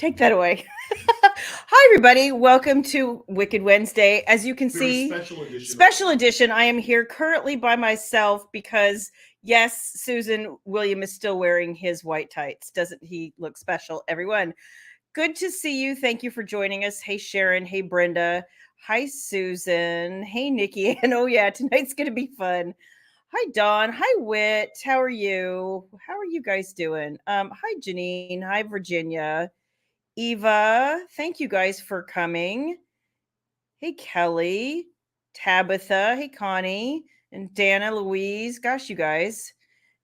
take that away. Hi, everybody. Welcome to Wicked Wednesday. As you can see, special edition. I am here currently by myself because, yes, Susan William is still wearing his white tights. Doesn't he look special, everyone? Good to see you. Thank you for joining us. Hey, Sharon. Hey, Brenda. Hi, Susan. Hey, Nikki. And oh, yeah, tonight's going to be fun. Hi, Dawn. Hi, Wit. How are you? How are you guys doing? Hi, Janine. Hi, Virginia. Eva, thank you guys for coming. Hey, Kelly, Tabitha, hey, Connie, and Dana, Louise. Gosh, you guys.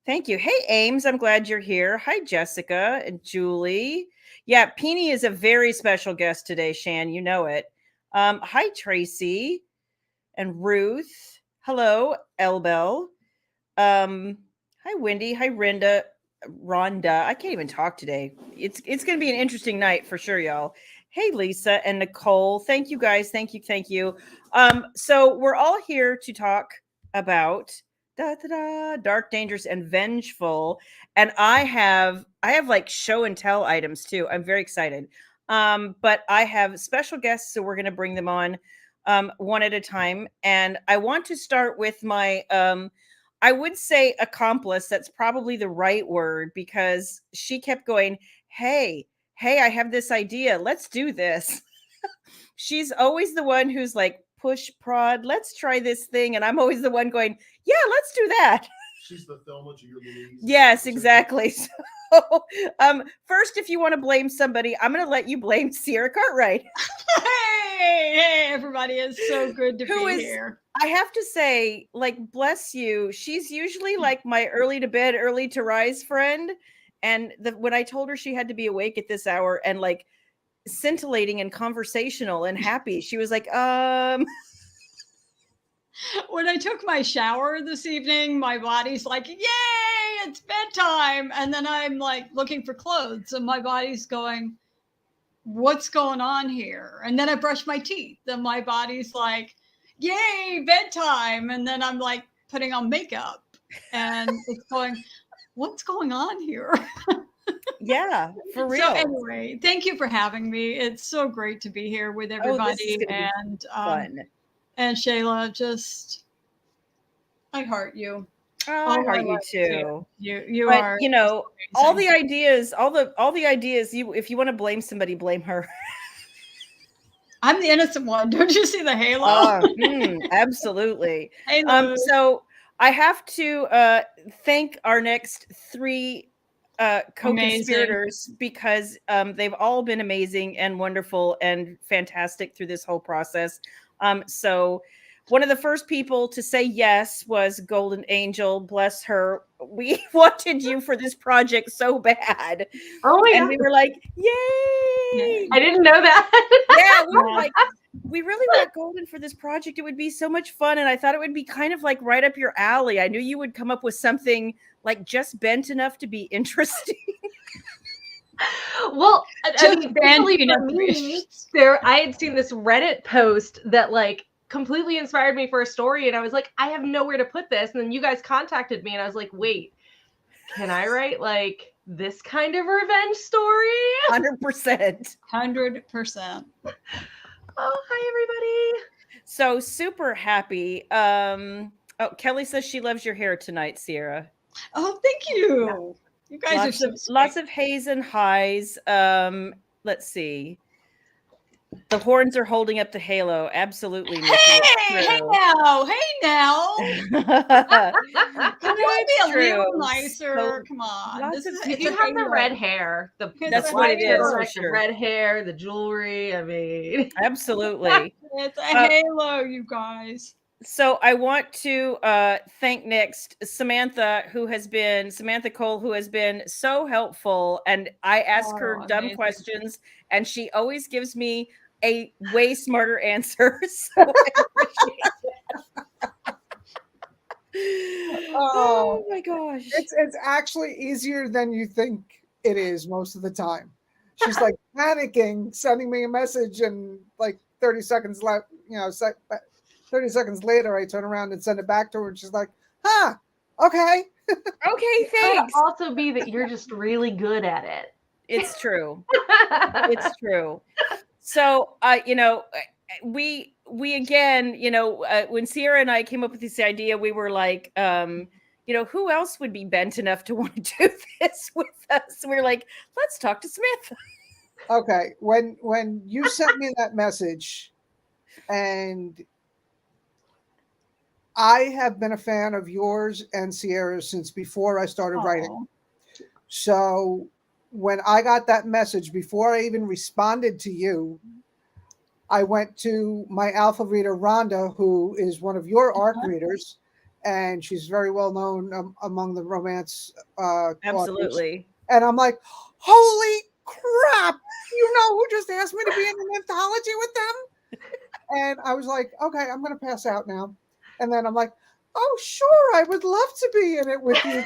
Thank you. Hey, Ames, I'm glad you're here. Hi, Jessica and Julie. Yeah, Peony is a very special guest today, Shan. You know it. Hi, Tracy and Ruth. Hello, Elbel. Hi, Wendy. Hi, Rhonda. I can't even talk today. It's going to be an interesting night for sure, y'all. Hey, Lisa and Nicole. Thank you guys. Thank you. So we're all here to talk about Dark, Dangerous, and Vengeful. And I have like show and tell items too. I'm very excited. But I have special guests, so we're going to bring them on one at a time. And I want to start with my I would say accomplice. That's probably the right word because she kept going, hey, I have this idea. Let's do this. She's always the one who's like, push, prod, let's try this thing. And I'm always the one going, yeah, let's do that. She's the Thelma to your Louise. Yes, exactly. So, first, if you want to blame somebody, I'm going to let you blame Sierra Cartwright. Hey, everybody. It's so good to be here. I have to say, like, bless you. She's usually like my early to bed, early to rise friend. And when I told her she had to be awake at this hour and like scintillating and conversational and happy, she was like, When I took my shower this evening, my body's like, yay, it's bedtime. And then I'm like looking for clothes and my body's going, what's going on here? And then I brush my teeth and my body's like, yay, bedtime. And then I'm like putting on makeup and it's going, what's going on here? Yeah, for real. So anyway, thank you for having me. It's so great to be here with everybody. And Shayla, just I heart you. Oh, I heart you too. You are, you know, all the ideas. You, if you want to blame somebody, blame her. I'm the innocent one. Don't you see the halo? Absolutely. Halo. So I have to thank our next three co-conspirators because they've all been amazing and wonderful and fantastic through this whole process. So one of the first people to say yes was Golden Angel. Bless her. We wanted you for this project so bad. Oh my God. And we were like, yay! I didn't know that. Yeah, we were like, we really want Golden for this project. It would be so much fun. And I thought it would be kind of like right up your alley. I knew you would come up with something like just bent enough to be interesting. Well, I mean, I had seen this Reddit post that like completely inspired me for a story, and I was like, I have nowhere to put this. And then you guys contacted me, and I was like, wait, can I write like this kind of revenge story? 100%. 100%. Oh, hi everybody. So super happy. Kelly says she loves your hair tonight, Sierra. Oh, thank you. You guys lots of haze and highs. Let's see. The horns are holding up the halo. Absolutely. Nikki, hey now. Can you be a little nicer? So, come on. You have the red hair. That's what it is. For sure. The red hair, the jewelry. I mean, absolutely. It's a halo, you guys. So I want to thank next Samantha Cole, who has been so helpful. And I ask her dumb questions and she always gives me a way smarter answer. So I appreciate that. Oh my gosh. It's actually easier than you think it is most of the time. She's like panicking, sending me a message, and like 30 seconds left, 30 seconds later, I turn around and send it back to her, and she's like, okay. Okay, thanks. It could also be that you're just really good at it. It's true. It's true. So, we again, when Sierra and I came up with this idea, we were like, who else would be bent enough to want to do this with us? We we're like, let's talk to Smith. Okay, when you sent me that message, and I have been a fan of yours and Sierra's since before I started writing. So when I got that message, before I even responded to you, I went to my alpha reader, Rhonda, who is one of your ARC readers, and she's very well known among the romance Absolutely. authors. And I'm like, holy crap! You know who just asked me to be in an anthology with them? And I was like, okay, I'm going to pass out now. And then I'm like, oh, sure, I would love to be in it with you.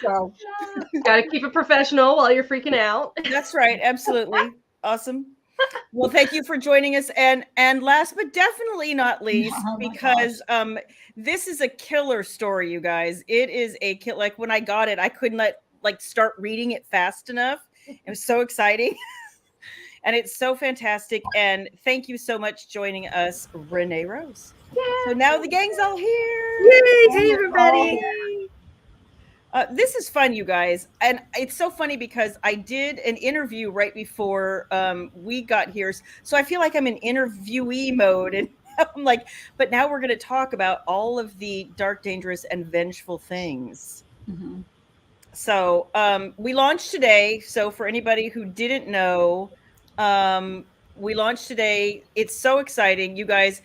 So, gotta keep it professional while you're freaking out. That's right. Absolutely. Awesome. Well, thank you for joining us. And last but definitely not least, because this is a killer story, you guys. It is a kill. Like when I got it, I couldn't start reading it fast enough. It was so exciting. And it's so fantastic. And thank you so much joining us, Renee Rose. Yay. So now the gang's all here. Yay! Hey, everybody. This is fun, you guys. And it's so funny because I did an interview right before we got here. So I feel like I'm in interviewee mode. And I'm like, but now we're going to talk about all of the dark, dangerous, and vengeful things. Mm-hmm. So we launched today. So for anybody who didn't know, we launched today. It's so exciting, you guys.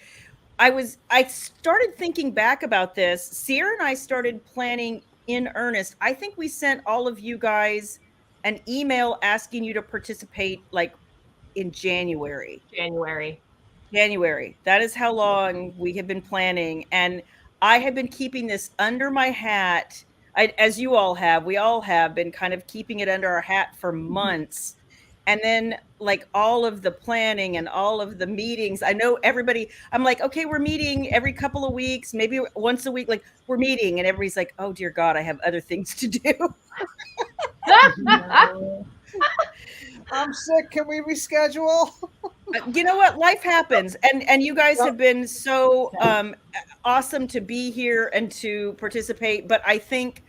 I started thinking back about this. Sierra and I started planning in earnest. I think we sent all of you guys an email asking you to participate like in January. That is how long we have been planning. And I have been keeping this under my hat. As you all have, we all have been kind of keeping it under our hat for months. And then like all of the planning and all of the meetings, I know everybody, I'm like, okay, we're meeting every couple of weeks, maybe once a week, like we're meeting, and everybody's like, oh dear God, I have other things to do. I'm sick. Can we reschedule? You know what? Life happens. And you guys have been so awesome to be here and to participate. But I think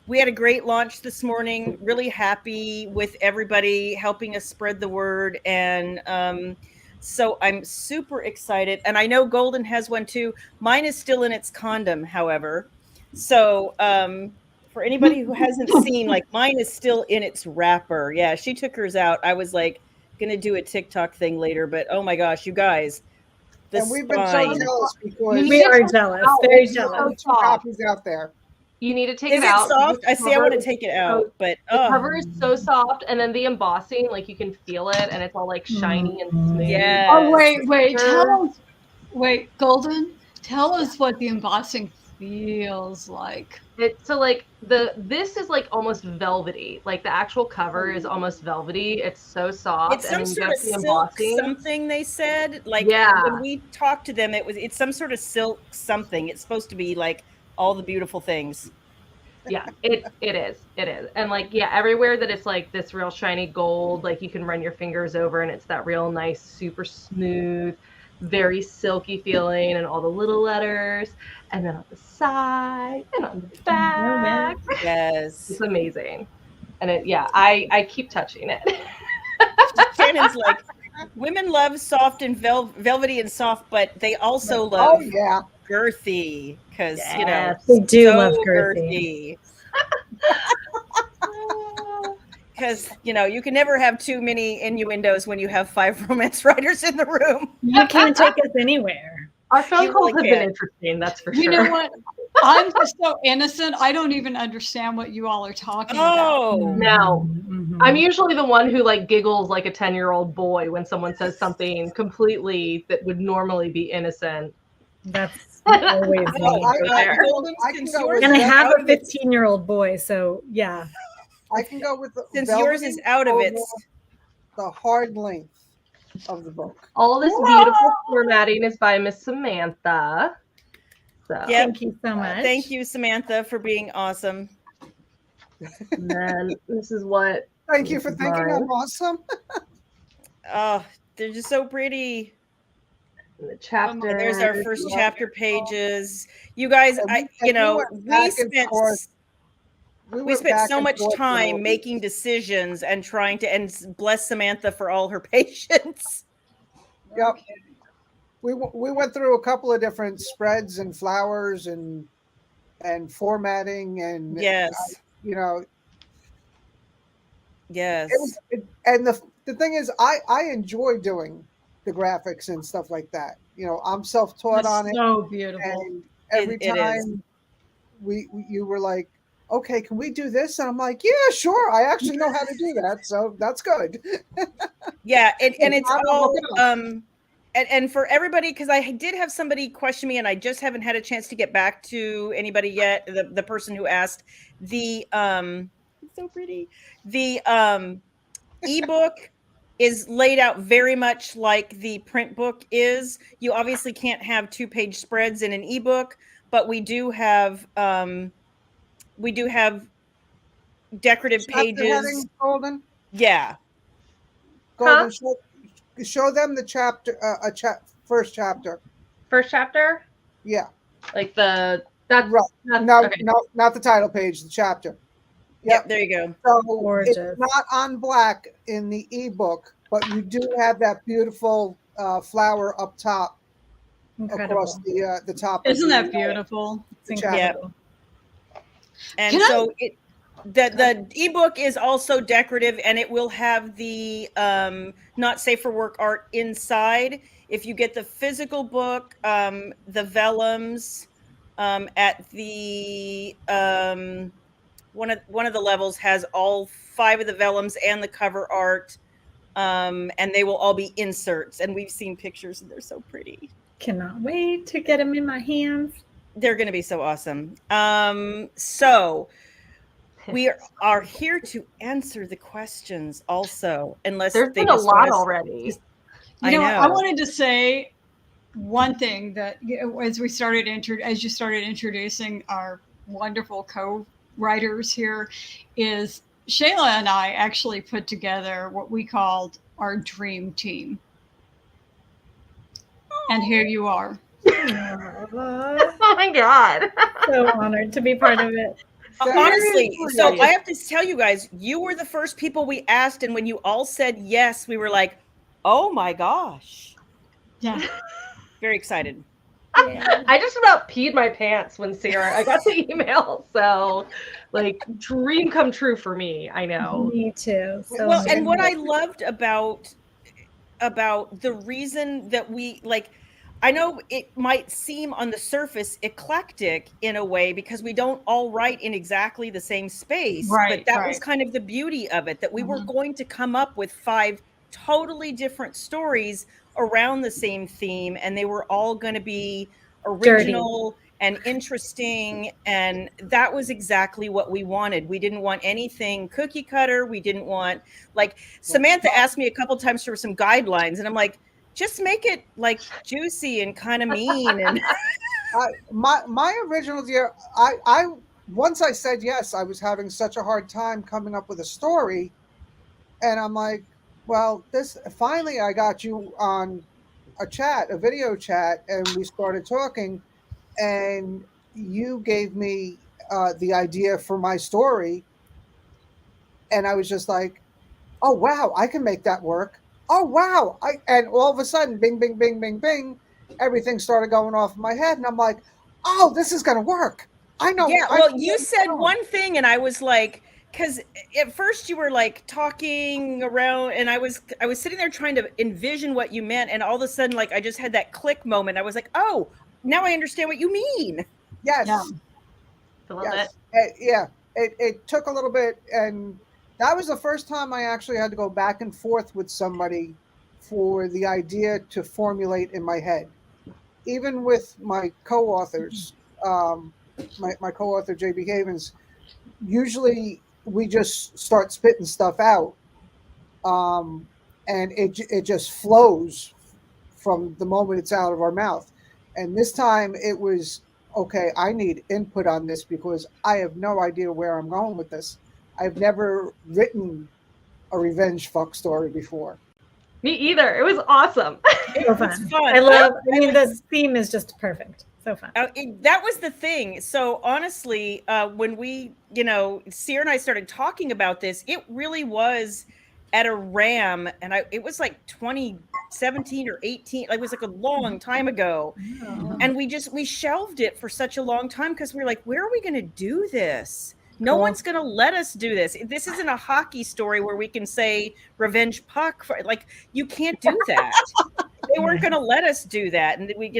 we had a great launch this morning. Really happy with everybody helping us spread the word. And so I'm super excited. And I know Golden has one too. Mine is still in its condom, however. So for anybody who hasn't seen, like mine is still in its wrapper. Yeah, she took hers out. I was like going to do a TikTok thing later, but oh my gosh, you guys. And we've been so jealous because we are jealous. Very jealous. Two copies out there. You need to take it out. Is it soft? I see. I want to take it out, but the cover is so soft, and then the embossing, like you can feel it, and it's all like shiny and smooth. Yeah. Oh wait, Golden, tell us what the embossing feels like. So like this is like almost velvety. Like the actual cover is almost velvety. It's so soft. It's some sort of silk something they said. Like when we talked to them, it's some sort of silk something. It's supposed to be like all the beautiful things. Yeah, it is. And like, yeah, everywhere that it's like this real shiny gold, like you can run your fingers over and it's that real nice, super smooth, very silky feeling, and all the little letters, and then on the side and on the back. Yes. It's amazing. And I keep touching it. Shannon's like, women love soft and velvety and soft, but they also love girthy, because they do love girthy. Because you can never have too many innuendos when you have 5 romance writers in the room. You can't take us anywhere. Our phone calls have been interesting, that's for sure. You know what? I'm just so innocent. I don't even understand what you all are talking about. No. I'm usually the one who like giggles like a 10-year-old boy when someone says something completely that would normally be innocent. That's always me. And I have a 15-year-old boy, so yeah. I can go with since yours is out of it. The hard length of the book. All this beautiful formatting is by Miss Samantha. So thank you so much. Thank you, Samantha, for being awesome. And then this is what. Thank you for thinking I'm awesome. Oh, they're just so pretty. The chapter. There's our first chapter pages. You guys, we spent so much time making decisions and trying to, and bless Samantha for all her patience. Yep. We went through a couple of different spreads and flowers and formatting and yes, yes. And the thing is, I enjoy doing the graphics and stuff like that. I'm self-taught on it. So beautiful. And every time you were like, okay, can we do this? And I'm like, yeah, sure. I actually know how to do that. So that's good. Yeah. And it's all, and for everybody, because I did have somebody question me and I just haven't had a chance to get back to anybody yet. The person who asked it's so pretty. The ebook is laid out very much like the print book is. You obviously can't have 2-page spreads in an ebook, but we do have decorative pages. Golden. Yeah. Golden. Huh? Show them the chapter. First chapter. First chapter. Yeah. Like that's right. No, not the title page. The chapter. Yep, there you go. So gorgeous. It's not on black in the ebook, but you do have that beautiful flower up top. Incredible. Across the top. Isn't that beautiful? It's incredible. Yeah. And so the ebook is also decorative, and it will have the not safe for work art inside. If you get the physical book, the vellums at the one of the levels has all 5 of the vellums and the cover art, and they will all be inserts. And we've seen pictures, and they're so pretty. Cannot wait to get them in my hands. They're going to be so awesome. So we are here to answer the questions also, unless there's been a lot already. I wanted to say one thing that as you started introducing our wonderful co-writers here, is Shayla and I actually put together what we called our dream team. And here you are. Oh my God. So honored to be part of it. Honestly, so I have to tell you guys, you were the first people we asked, and when you all said yes, we were like, oh my gosh. Yeah. Very excited. Yeah. I just about peed my pants when I got the email. So, dream come true for me. I know. Me too. So well, and what I loved about the reason that we I know it might seem on the surface eclectic in a way because we don't all write in exactly the same space, but that was kind of the beauty of it, that we were going to come up with 5 totally different stories around the same theme, and they were all going to be original and interesting, and that was exactly what we wanted. We didn't want anything cookie cutter. We didn't want, Samantha asked me a couple times for some guidelines, and I'm like, just make it juicy and kind of mean. And my original idea, I once I said yes, I was having such a hard time coming up with a story, and I'm like, well, finally I got you on a video chat, and we started talking, and you gave me the idea for my story, and I was just like, oh wow, I can make that work. Oh wow! And all of a sudden, bing, bing, bing, bing, bing, everything started going off in my head, and I'm like, "Oh, this is going to work." I know. Yeah. Well, you said one thing, and I was like, because at first you were talking around, and I was sitting there trying to envision what you meant, and all of a sudden, I just had that click moment. I was like, "Oh, now I understand what you mean." Yes. Yeah. It took a little bit, and that was the first time I actually had to go back and forth with somebody for the idea to formulate in my head. Even with my co-authors, my co-author, J.B. Havens, usually we just start spitting stuff out, and it just flows from the moment it's out of our mouth. And this time it was, okay, I need input on this because I have no idea where I'm going with this. I've never written a revenge fuck story before. Me either. It was awesome. So fun. It's fun. I mean, the theme is just perfect. So fun. That was the thing. So honestly, when we, Sierra and I started talking about this, it really was at a RAM, and it was like 2017 or 18. It was like a long time ago, and we shelved it for such a long time because we were like, where are we going to do this? No one's going to let us do this. This isn't a hockey story where we can say revenge puck. You can't do that. They weren't going to let us do that. And we,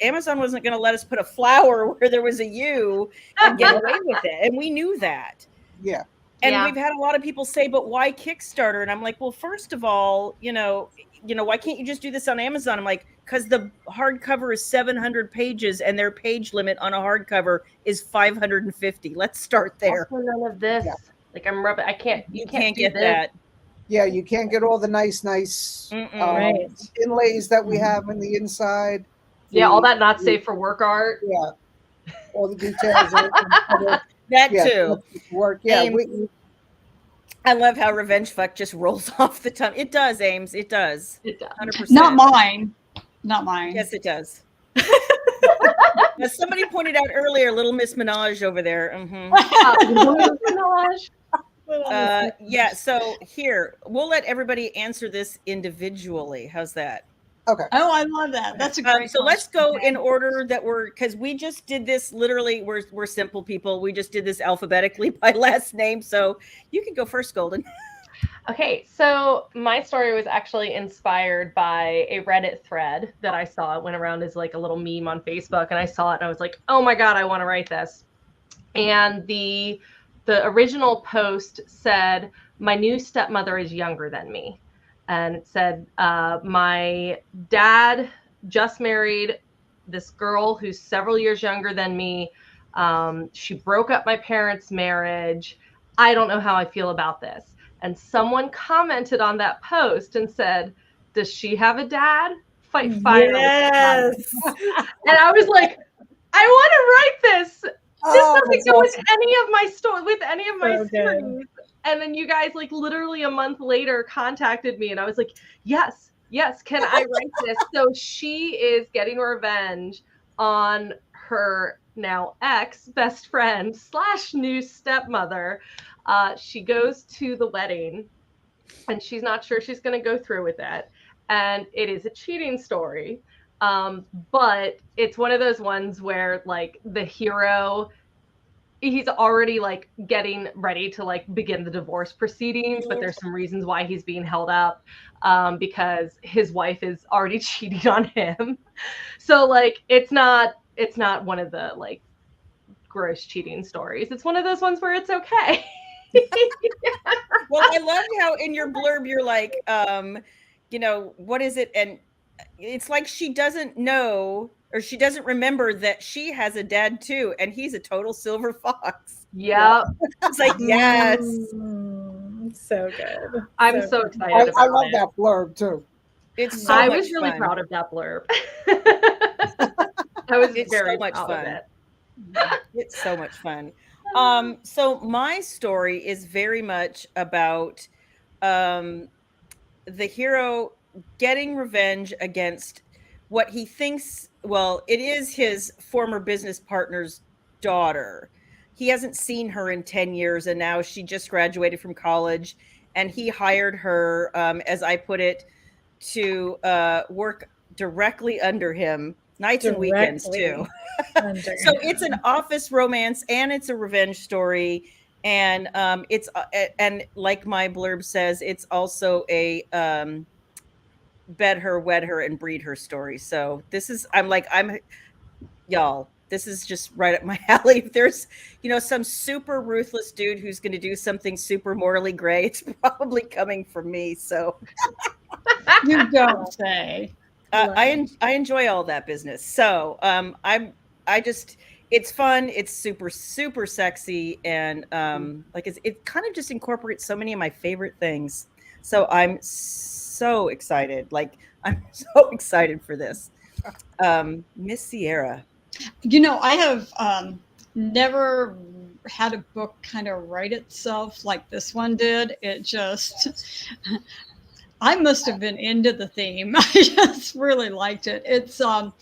Amazon wasn't going to let us put a flower where there was a U and get away with it. And we knew that. Yeah. And we've had a lot of people say, but why Kickstarter? And I'm like, well, first of all, why can't you just do this on Amazon? I'm like, because the hardcover is 700 pages and their page limit on a hardcover is 550. Let's start there. Also none of this. Yeah. Like I'm rubbing. I can't. You can't get that. Yeah, you can't get all the nice inlays that we have in the inside. Yeah, all that not safe for work art. Yeah, all the details. That too. Work. Yeah. I love how revenge fuck just rolls off the tongue. It does, Ames. It does. It does. 100%. Not mine. Not mine. Yes, it does. As somebody pointed out earlier, Little Miss Minaj over there. Yeah, so here, we'll let everybody answer this individually. How's that? Okay. Oh, I love that. That's a great so let's go in order that because we just did this literally, we're simple people. We just did this alphabetically by last name. So you can go first, Golden. Okay, so my story was actually inspired by a Reddit thread that I saw. It went around as like a little meme on Facebook, and I saw it and I was like, oh my God, I want to write this. And the original post said, my new stepmother is younger than me. And it said, my dad just married this girl who's several years younger than me. She broke up my parents' marriage. I don't know how I feel about this. And someone commented on that post and said, does she have a dad? Fight fire. Yes. And I was like, I want to write this. This doesn't go with any of my series. And then you guys like literally a month later contacted me and I was like, yes, can I write this? So she is getting revenge on her now ex best friend / new stepmother. She goes to the wedding and she's not sure she's going to go through with it. And it is a cheating story. But it's one of those ones where like the hero, he's already like getting ready to like begin the divorce proceedings, but there's some reasons why he's being held up because his wife is already cheating on him. So like it's not one of the like gross cheating stories. It's one of those ones where it's okay. Well, I love how in your blurb you're like, what is it? And it's like she doesn't know or she doesn't remember that she has a dad too, and he's a total silver fox. Yeah. It's like, yes. So good. I'm so excited. I love that blurb too. It's so I much was really fun. proud of that blurb. I was very so much proud fun. of it. It's so much fun. So my story is very much about the hero getting revenge against what he thinks, well, it is his former business partner's daughter. He hasn't seen her in 10 years, and now she just graduated from college, and he hired her, as I put it, to work directly under him, nights and weekends too. So it's an office romance and it's a revenge story. And it's and like my blurb says, it's also a bed her, wed her, and breed her story. So this is y'all, this is just right up my alley. If there's some super ruthless dude who's going to do something super morally gray, it's probably coming from me. So you don't say. I enjoy all that business. So it's fun. It's super, super sexy. And it kind of just incorporates so many of my favorite things. So I'm so excited. I'm so excited for this. Miss Sierra. I have never had a book kind of write itself like this one did. It just, I must have been into the theme. I just really liked it. It's and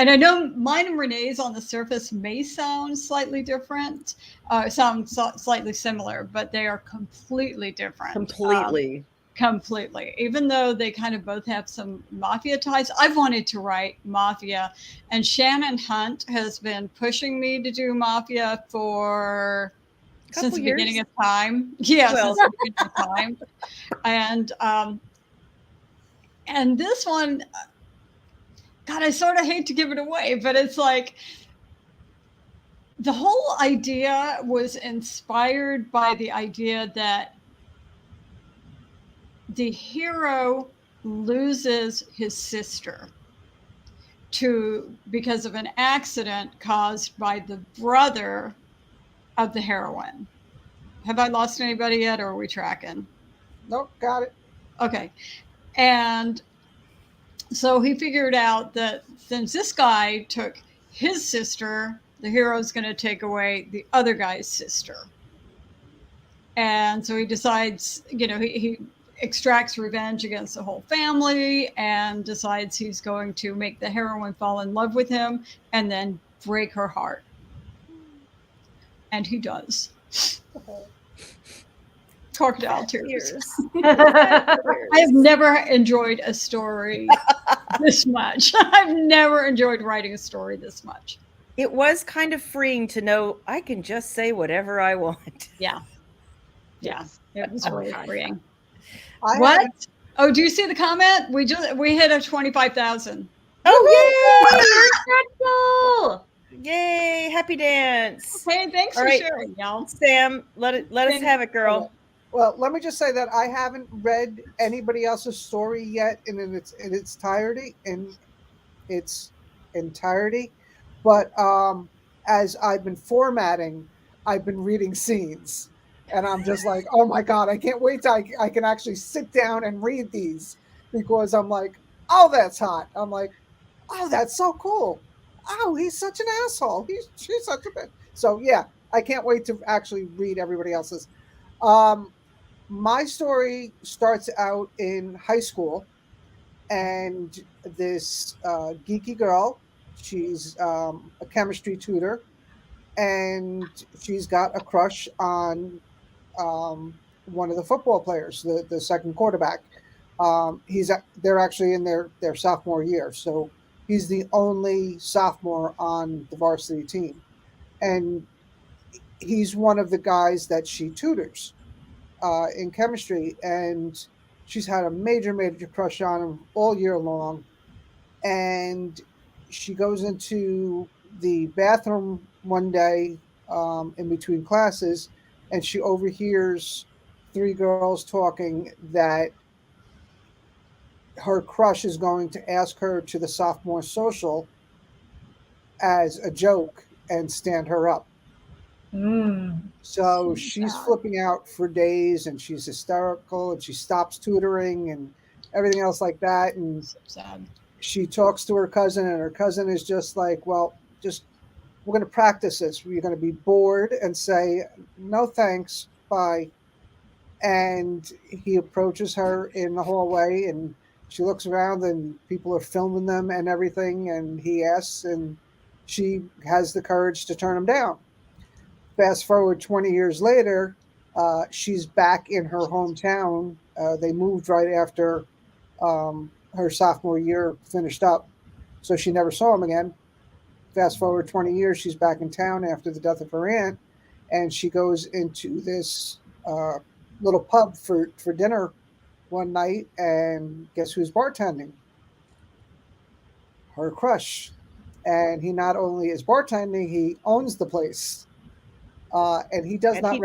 I know mine and Renee's on the surface may sound slightly different, slightly similar, but they are completely different. Completely. Even though they kind of both have some mafia ties, I've wanted to write mafia, and Shannon Hunt has been pushing me to do mafia since the beginning of time. Yeah, since the beginning of time. And this one, God, I sort of hate to give it away, but it's like the whole idea was inspired by the idea that the hero loses his sister because of an accident caused by the brother of the heroine. Have I lost anybody yet, or are we tracking? Nope, got it. Okay. And so he figured out that since this guy took his sister, the hero's going to take away the other guy's sister. And so he decides, he extracts revenge against the whole family and decides he's going to make the heroine fall in love with him and then break her heart. And he does. Crocodile tears. I have never enjoyed a story this much. I've never enjoyed writing a story this much. It was kind of freeing to know I can just say whatever I want. Yeah. Yeah. It was really freeing. What? Oh, do you see the comment? We hit a 25,000. Oh, yay! Yay! Happy dance. Hey, thanks for sharing, y'all. Sam, let us have it, girl. Okay. Well, let me just say that I haven't read anybody else's story yet in its entirety. But as I've been formatting, I've been reading scenes, and I'm just like, oh my God, I can't wait till I can actually sit down and read these, because I'm like, oh, that's hot. I'm like, oh, that's so cool. Oh, he's such an asshole. She's such a bitch. So yeah, I can't wait to actually read everybody else's. My story starts out in high school, and this geeky girl, she's a chemistry tutor, and she's got a crush on one of the football players, the second quarterback. They're actually in their sophomore year, so he's the only sophomore on the varsity team, and he's one of the guys that she tutors in chemistry, and she's had a major crush on him all year long. And she goes into the bathroom one day in between classes, and she overhears three girls talking that her crush is going to ask her to the sophomore social as a joke and stand her up. So she's flipping out for days, and she's hysterical, and she stops tutoring and everything else like that. And she talks to her cousin, and her cousin is just like, well, we're going to practice this. We're going to be bored and say, no, thanks, bye. And he approaches her in the hallway, and she looks around, and people are filming them and everything. And he asks, and she has the courage to turn him down. Fast forward 20 years later, she's back in her hometown. They moved right after her sophomore year finished up, so she never saw him again. Fast forward 20 years, she's back in town after the death of her aunt, and she goes into this little pub for dinner one night, and guess who's bartending? Her crush. And he not only is bartending, he owns the place. And he doesn't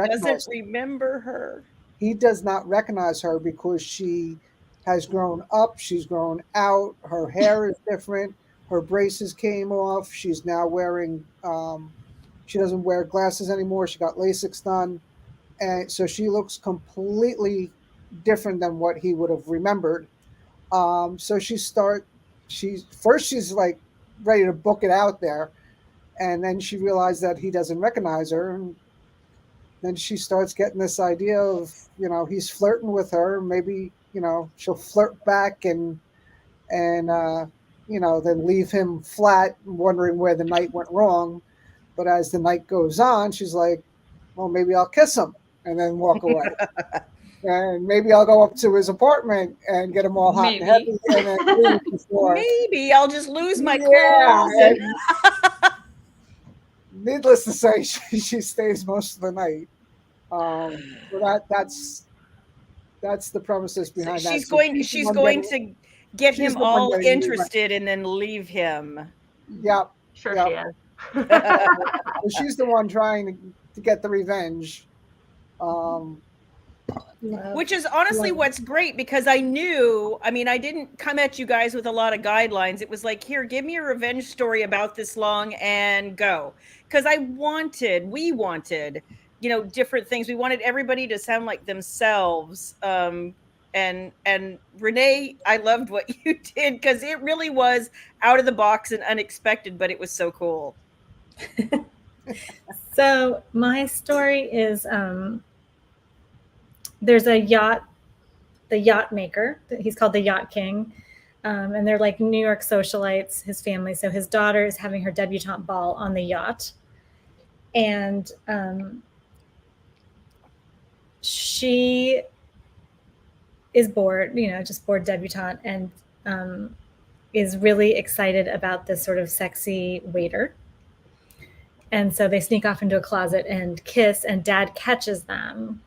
remember her. He does not recognize her because she has grown up. She's grown out. Her hair is different. Her braces came off. She's now wearing, she doesn't wear glasses anymore. She got LASIK done. And so she looks completely different than what he would have remembered. So she's like ready to book it out there. And then she realized that he doesn't recognize her. And then she starts getting this idea of, he's flirting with her. Maybe, she'll flirt back and then leave him flat, wondering where the night went wrong. But as the night goes on, she's like, well, maybe I'll kiss him and then walk away. And maybe I'll go up to his apartment and get him all hot and heavy. And then maybe I'll just lose my clothes. Needless to say, she stays most of the night. So that's the premises behind that. She's going to get him all interested and then leave him. Yeah. Sure she is. So she's the one trying to get the revenge. Which is honestly what's great, because I didn't come at you guys with a lot of guidelines. It was like, here, give me a revenge story about this long and go. Because we wanted, different things. We wanted everybody to sound like themselves. And Renee, I loved what you did, because it really was out of the box and unexpected, but it was so cool. So my story is, there's the yacht maker. He's called the Yacht King. And they're like New York socialites, his family. So his daughter is having her debutante ball on the yacht. And she is bored, just bored debutante, and is really excited about this sort of sexy waiter. And so they sneak off into a closet and kiss, and dad catches them.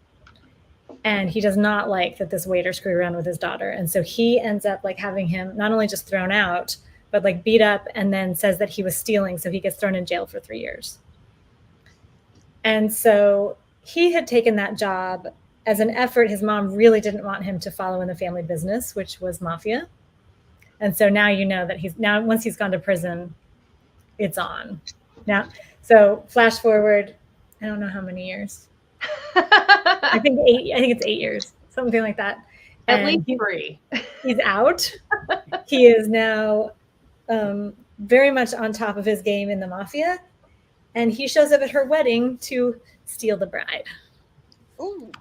And he does not like that this waiter screwed around with his daughter. And so he ends up like having him not only just thrown out, but like beat up, and then says that he was stealing. So he gets thrown in jail for 3 years. And so he had taken that job as an effort. His mom really didn't want him to follow in the family business, which was mafia. And so now that once he's gone to prison, it's on. Now, so flash forward, I don't know how many years. I think it's 8 years, something like that. At least 3. He's out. He is now very much on top of his game in the mafia. And he shows up at her wedding to steal the bride. Ooh.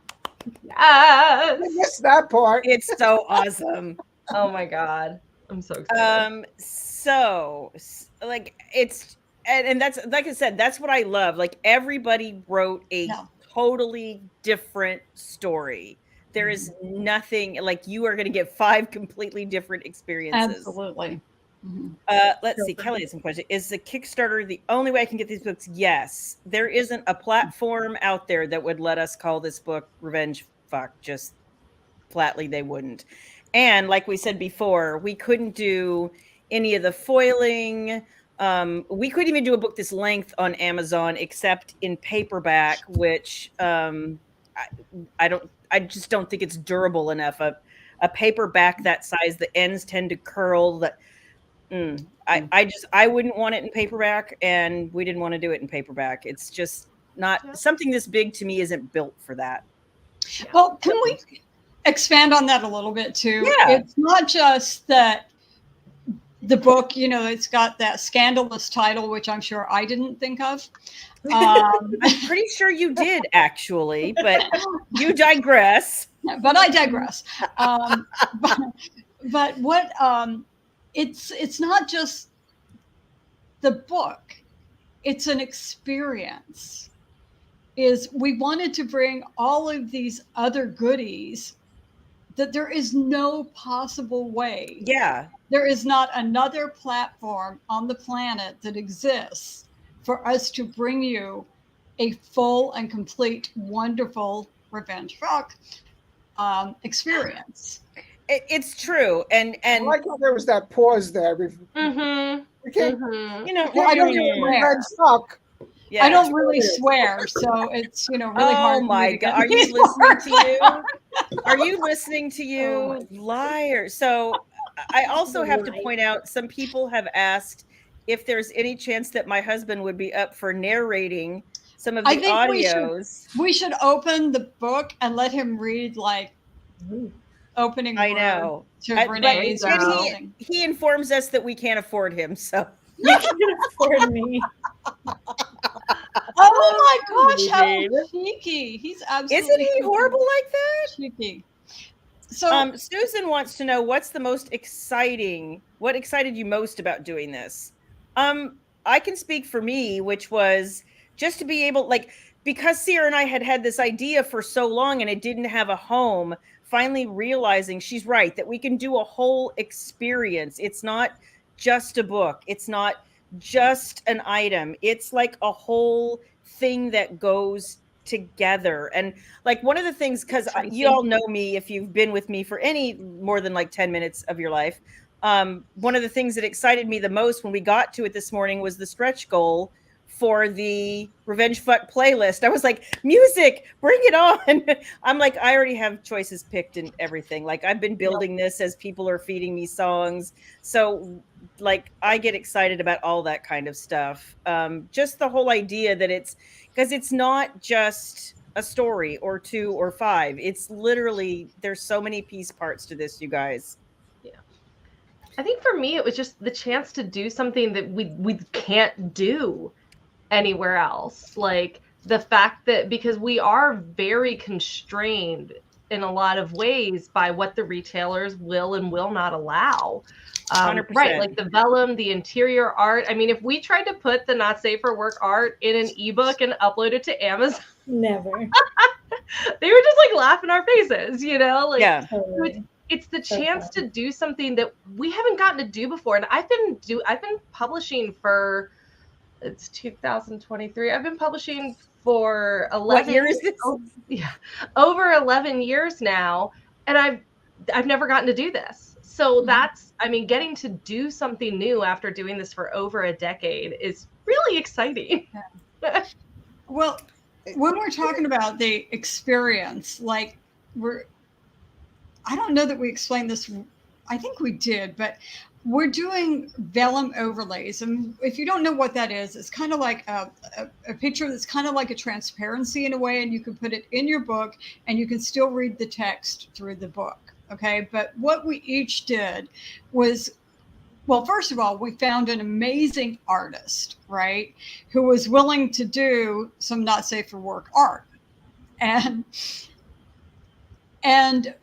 Yes. I missed that part. It's so awesome. Oh my God. I'm so excited. So like and that's, like I said, that's what I love. Like, everybody wrote a totally different story. There is nothing like, you are going to get 5 completely different experiences. Absolutely. Mm-hmm. Let's see. Kelly has some questions. Is the Kickstarter the only way I can get these books? Yes. There isn't a platform out there that would let us call this book Revenge Fuck. Just flatly, they wouldn't. And like we said before, we couldn't do any of the foiling. We couldn't even do a book this length on Amazon except in paperback, which I just don't think it's durable enough. A paperback that size, the ends tend to curl. I wouldn't want it in paperback, and we didn't want to do it in paperback. It's just not something this big, to me, isn't built for that. Well, can we expand on that a little bit too? Yeah. It's not just that the book, it's got that scandalous title, which I'm sure I didn't think of. I'm pretty sure you did, actually, but you digress. But I digress. But what it's not just the book, it's an experience. We wanted to bring all of these other goodies that there is no possible way. Yeah. There is not another platform on the planet that exists for us to bring you a full and complete, wonderful Revenge Fuck experience. It's true. And I like how there was that pause there. Mm-hmm. We can't, Well, I don't Revenge Fuck. Yeah, I don't really swear, so it's really hard. Oh my God! Are you listening to you? Are you listening to you, liar? So I also have to point out, some people have asked if there's any chance that my husband would be up for narrating some of the audios. We should open the book and let him read like opening. I know. To Renee's. He informs us that we can't afford him, so you can afford me. Oh my gosh, how Babe. cheeky. He's absolutely Isn't he cheeky. horrible like that? Cheeky. So Susan wants to know what excited you most about doing this? I can speak for me, which was just to be able, like, because Sierra and I had this idea for so long and it didn't have a home, finally realizing she's right, that we can do a whole experience. It's not just a book. It's not just an item. It's like a whole thing that goes together. And like one of the things, because you all know me, if you've been with me for any more than like 10 minutes of your life, one of the things that excited me the most when we got to it this morning was the stretch goal for the Revenge Fuck playlist. I was like, music, bring it on. I'm like, I already have choices picked and everything. Like I've been building this as people are feeding me songs. So like I get excited about all that kind of stuff. Just the whole idea that because it's not just a story or 2 or 5. It's literally, there's so many piece parts to this, you guys. Yeah. I think for me, it was just the chance to do something that we can't do anywhere else. Like the fact that, because we are very constrained in a lot of ways by what the retailers will and will not allow. 100%. Right, like the vellum, the interior art. I mean, if we tried to put the not safe for work art in an ebook and upload it to Amazon, Never. they were just like laughing our faces, you know? Like, yeah. Totally. it's the chance to do something that we haven't gotten to do before. And I've been publishing for, it's 2023. I've been publishing for 11 What year is this? Over 11 years now, and I've never gotten to do this. So that's, I mean, getting to do something new after doing this for over a decade is really exciting. well, when we're talking about the experience, like I don't know that we explained this. I think we did, but we're doing vellum overlays. And if you don't know what that is, it's kind of like a picture that's kind of like a transparency in a way, and you can put it in your book and you can still read the text through the book. Okay. But what we each did was, well, first of all, we found an amazing artist, right, who was willing to do some not safe for work art. And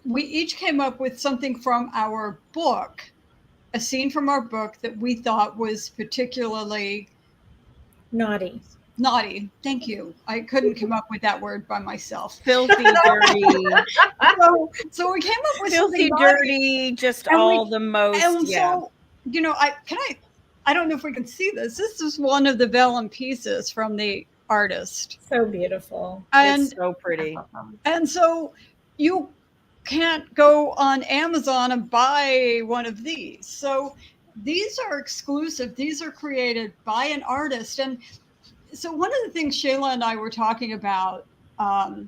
we each came up with something from our book, a scene from our book that we thought was particularly Naughty. Thank you. I couldn't come up with that word by myself. Filthy, dirty. So we came up with filthy, dirty, just and all the most. And yeah. so, you know, I don't know if we can see this. This is one of the vellum pieces from the artist. So beautiful. And it's so pretty. And so you can't go on Amazon and buy one of these. So these are exclusive. These are created by an artist. And so one of the things Shayla and I were talking about that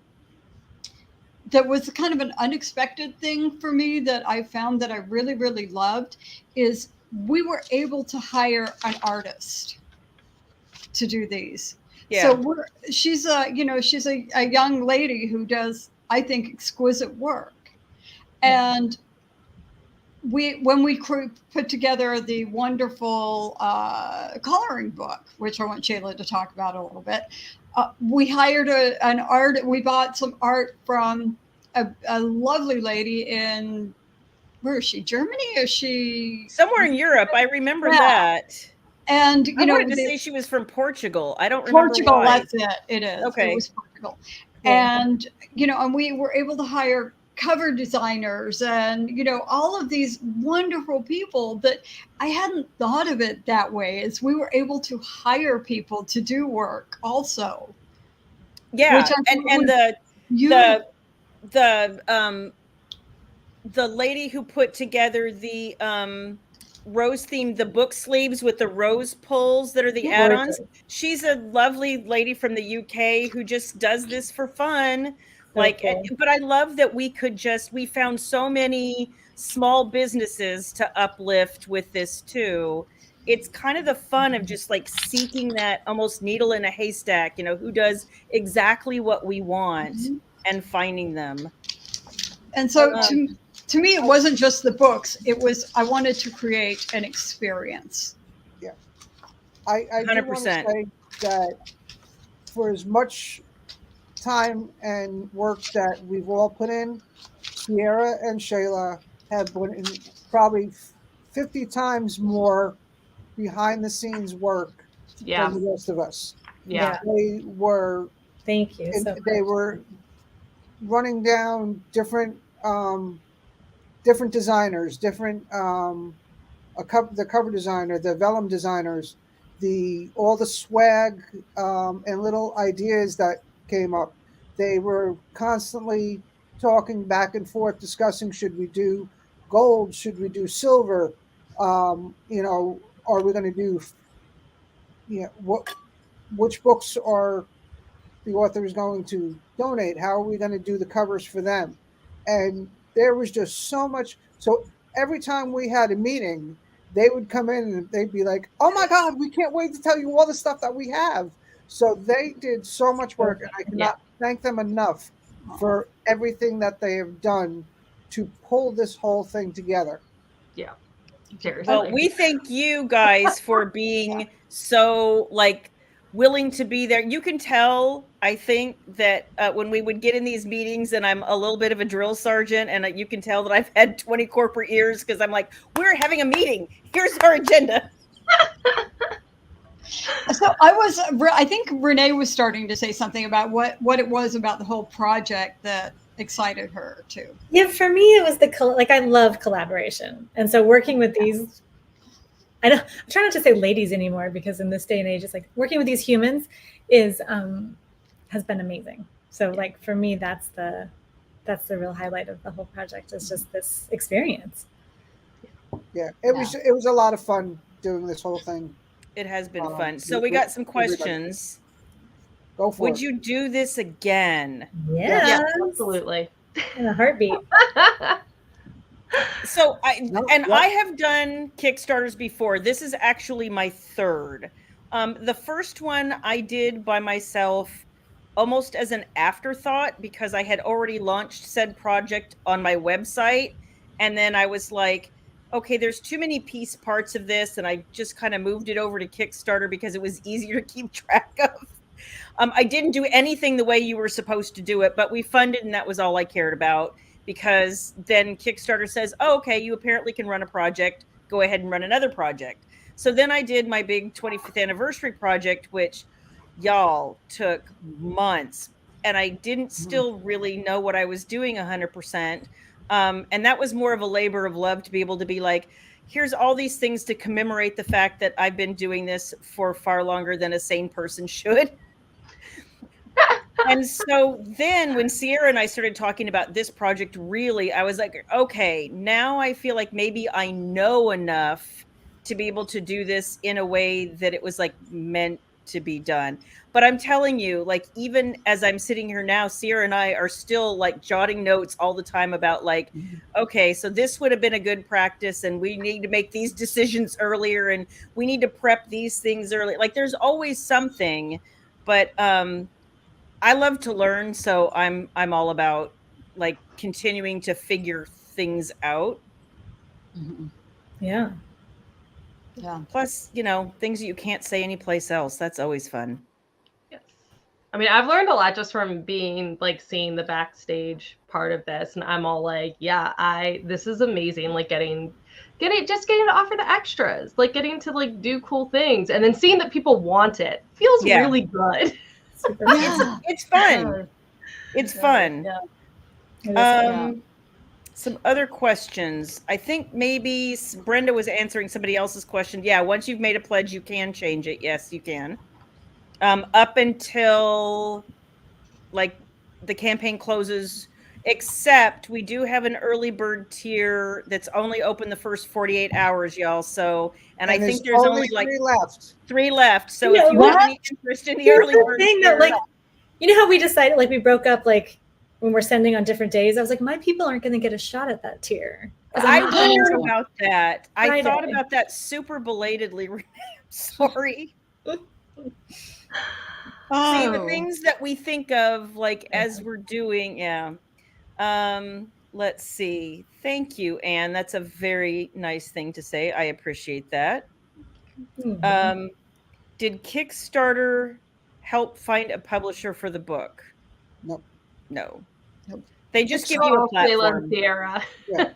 was kind of an unexpected thing for me that I found that I really, really loved is we were able to hire an artist to do these. Yeah. So she's a young lady who does, I think, exquisite work. And when we put together the wonderful coloring book, which I want Shayla to talk about a little bit, we hired we bought some art from a lovely lady in, where is she? Germany? Is she somewhere in Europe? I remember that. And I wanted to say she was from Portugal. I don't remember Portugal. why. That's it. It is. Okay. It was Portugal. Yeah. And and we were able to hire cover designers and all of these wonderful people that I hadn't thought of it that way, as we were able to hire people to do work also. Yeah. And the lady who put together the rose theme, the book sleeves with the rose pulls that are the add-ons, she's a lovely lady from the UK who just does this for fun. But I love that we found so many small businesses to uplift with this too. It's kind of the fun of just like seeking that almost needle in a haystack, who does exactly what we want and finding them. And so to me, it wasn't just the books. It was, I wanted to create an experience. Yeah. I 100%. Do want to say that for as much time and work that we've all put in, Sierra and Shayla have put in probably 50 times more behind the scenes work Yeah. than the rest of us. Yeah. They were Thank you. So they much. were running down different different designers, different the cover designer, the vellum designers, all the swag and little ideas that came up. They were constantly talking back and forth, discussing, should we do gold, should we do silver, you know, are we going to do, you know, which books are the author is going to donate, how are we going to do the covers for them. And there was just so much. So every time we had a meeting, they would come in and they'd be like, oh my God, we can't wait to tell you all the stuff that we have. So they did so much work, and I cannot thank them enough for everything that they have done to pull this whole thing together. Yeah. Seriously. Well, we thank you guys for being so like willing to be there. You can tell, I think, that when we would get in these meetings, and I'm a little bit of a drill sergeant, and you can tell that I've had 20 corporate years, because I'm like, we're having a meeting. Here's our agenda. So I think Renee was starting to say something about what it was about the whole project that excited her too. Yeah, for me, it was I love collaboration. And so working with these, I'm trying not to say ladies anymore, because in this day and age, it's like working with these humans has been amazing. So like for me, that's the real highlight of the whole project, is just this experience. Yeah, it was a lot of fun doing this whole thing. It has been fun. So we got some questions. Go for it. Would you do this again? Yeah, absolutely. In a heartbeat. So I have done Kickstarters before. This is actually my third. The first one I did by myself, almost as an afterthought, because I had already launched said project on my website. And then I was like, okay, there's too many piece parts of this. And I just kind of moved it over to Kickstarter because it was easier to keep track of. I didn't do anything the way you were supposed to do it, but we funded, and that was all I cared about, because then Kickstarter says, oh, okay, you apparently can run a project. Go ahead and run another project. So then I did my big 25th anniversary project, which y'all took months, and I didn't still really know what I was doing 100%. And that was more of a labor of love, to be able to be like, here's all these things to commemorate the fact that I've been doing this for far longer than a sane person should. And so then when Sierra and I started talking about this project, really, I was like, okay, now I feel like maybe I know enough to be able to do this in a way that it was like meant to be done. But I'm telling you, like, even as I'm sitting here now, Sierra and I are still like jotting notes all the time about like, okay, so this would have been a good practice, and we need to make these decisions earlier, and we need to prep these things early. Like, there's always something, but I love to learn, so I'm all about like continuing to figure things out. Yeah. Yeah. Plus, you know, things that you can't say anyplace else. That's always fun. Yes. I mean, I've learned a lot just from being like seeing the backstage part of this, and I'm all like, yeah, this is amazing. Like getting to offer the extras, like getting to like do cool things, and then seeing that people want it feels really good. It's fun. It's fun. Yeah. Some other questions. I think maybe Brenda was answering somebody else's question. Yeah, once you've made a pledge, you can change it. Yes, you can. Up until like the campaign closes, except we do have an early bird tier that's only open the first 48 hours, y'all. So, and I think there's only like three left. So if you have any interest in the early bird tier, like, you know how we decided, like, we broke up, like, when we're sending on different days, I was like, my people aren't going to get a shot at that tier. I wondered about that. I thought about that super belatedly. Sorry. See, the things that we think of, like, as we're doing, let's see. Thank you, Anne. That's a very nice thing to say. I appreciate that. Did Kickstarter help find a publisher for the book? Nope. No. Nope. They just give you a Oh, Shayla platform. and Sierra. Yeah.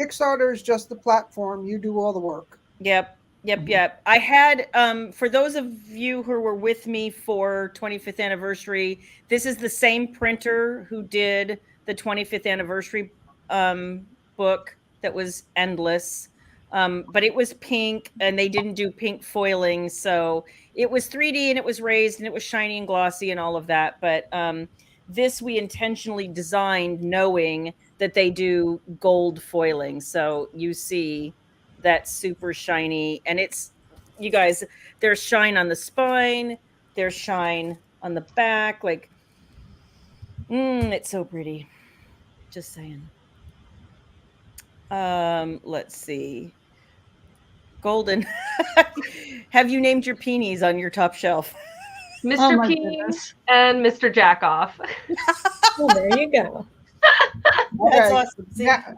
Kickstarter is just the platform. You do all the work. Yep. I had for those of you who were with me for 25th anniversary, this is the same printer who did the 25th anniversary book that was endless. But it was pink and they didn't do pink foiling, so it was 3D and it was raised and it was shiny and glossy and all of that. But this we intentionally designed knowing that they do gold foiling, so you see that super shiny, and it's, you guys, there's shine on the spine, there's shine on the back, like it's so pretty, just saying. Let's see. Golden. Have you named your peonies on your top shelf? Mr. my P goodness. and Mr. Jackoff. Well, there you go. That's Okay. awesome. See? Now,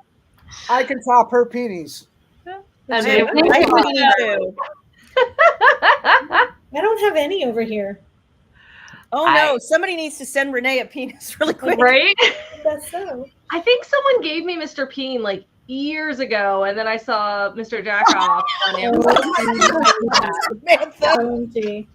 I can top her peonies. And I have maybe- a peony too. I don't have any over here. Oh no, somebody needs to send Renee a penis really quick. Right? That's so. I think someone gave me Mr. Peen like years ago, and then I saw Mr. Jackoff on Amazon. Samantha. OMG.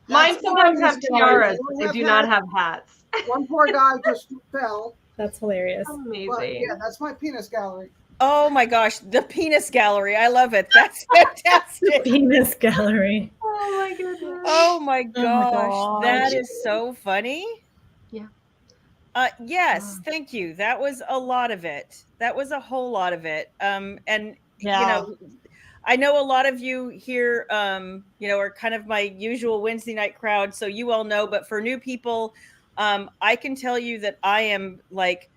Mine That's sometimes why have Mr. tiaras, Peen but they do have not hats. have hats. One poor guy just fell. That's hilarious. Amazing. But yeah, that's my penis gallery. Oh my gosh, the penis gallery. I love it. That's fantastic. Penis gallery. Oh my goodness. Oh my Oh my gosh, that gosh. is so funny. Yeah. Yes, thank you. That was a lot of it. That was a whole lot of it. And Yeah. you know, I know a lot of you here, you know, are kind of my usual Wednesday night crowd, so you all know. But for new people, I can tell you that I am like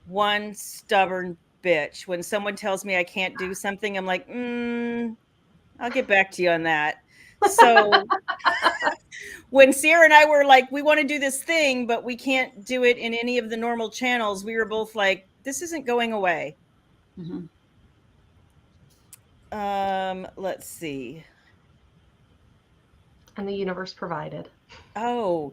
one stubborn bitch. When someone tells me I can't do something, I'm like, I'll get back to you on that. So when Sierra and I were like, we want to do this thing, but we can't do it in any of the normal channels, we were both like, this isn't going away. Mhm. Let's see. And the universe provided. Oh,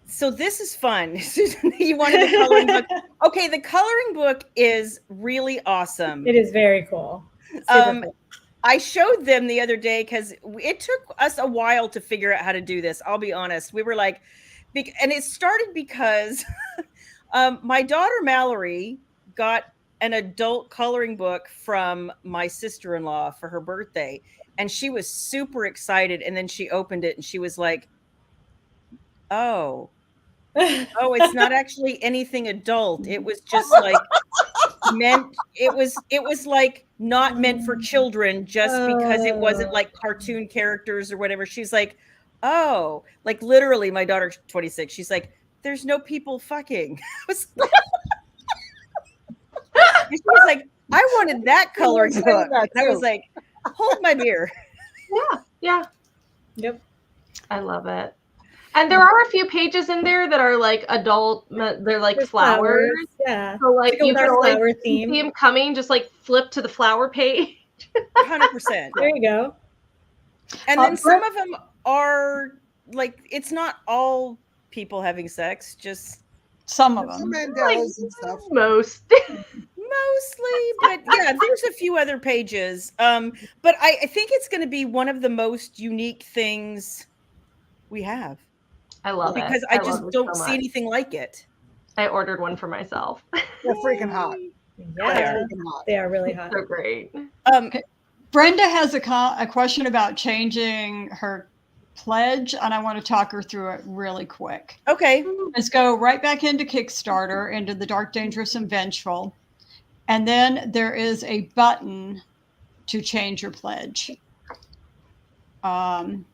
so this is fun. Susan, you wanted the coloring book. Okay, the coloring book is really awesome. It is very cool. Super cool. I showed them the other day because it took us a while to figure out how to do this. I'll be honest. We were like, and it started because my daughter Mallory got an adult coloring book from my sister-in-law for her birthday, and she was super excited. And then she opened it and she was like, oh, it's not actually anything adult. It was just like meant, it was like not meant for children just because it wasn't like cartoon characters or whatever. She's like, oh, like literally my daughter's 26. She's like, there's no people fucking. And she was like, I wanted that coloring book. And I was like, hold my beer. Yeah. Yep. I love it. And there are a few pages in there that are like adult, they're like There's flowers. Yeah. So like Go you with can our always flower see theme. them coming, just like flip to the flower page. 100%. There you go. And then some of them are like, it's not all people having sex, just Some of Some them. Mandelas and stuff. Most. mostly, but yeah, there's a few other pages. But I think it's going to be one of the most unique things we have I love it. because I love just it don't so see much. anything like it. I ordered one for myself. They're freaking hot. Yeah. They're freaking hot. They are really hot. So great. Brenda has a question about changing her pledge, and I want to talk her through it really quick. Okay. Let's go right back into Kickstarter, into the Dark, Dangerous, and Vengeful. And then there is a button to change your pledge. And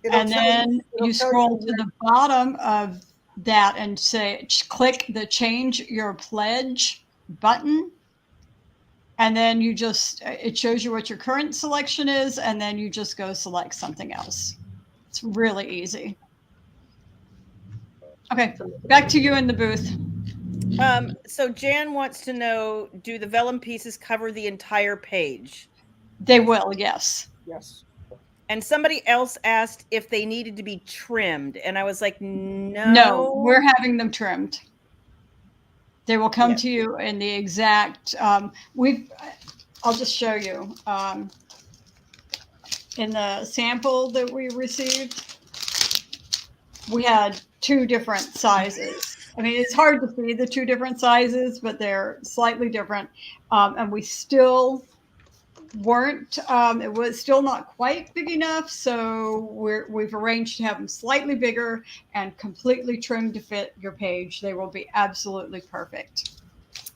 then you scroll to the bottom of that and say, click the change your pledge button. And then you just, it shows you what your current selection is. And then you just go select something else. It's really easy. Okay, back to you in the booth. So Jan wants to know, do the vellum pieces cover the entire page? They will, yes. Yes. And somebody else asked if they needed to be trimmed. And I was like, no. No, we're having them trimmed. They will come Yes. to you in the exact, I'll just show you. In the sample that we received, we had 2 different sizes. I mean, it's hard to see the 2 different sizes, but they're slightly different. And we still weren't, it was still not quite big enough. So we've arranged to have them slightly bigger and completely trimmed to fit your page. They will be absolutely perfect.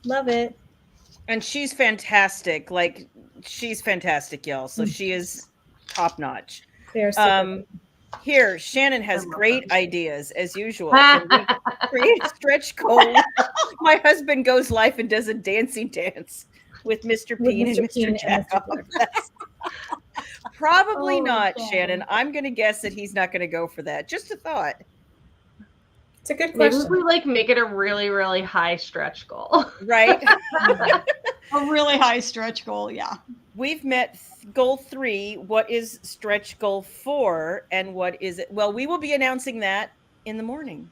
Love it. And she's fantastic. Like, she's fantastic, y'all. So she is top notch. They're super Here, Shannon has great ideas as usual. Ah. Can we create a stretch goal? My husband goes live and does a dancing dance with Mr. Peen and Mr. Jackoff. Probably not, Shannon. I'm going to guess that he's not going to go for that. Just a thought. It's a good Maybe question. we like make it a really, really high stretch goal. Right? A really high stretch goal, yeah. We've met goal 3. What is stretch goal 4? And what is it? Well, we will be announcing that in the morning.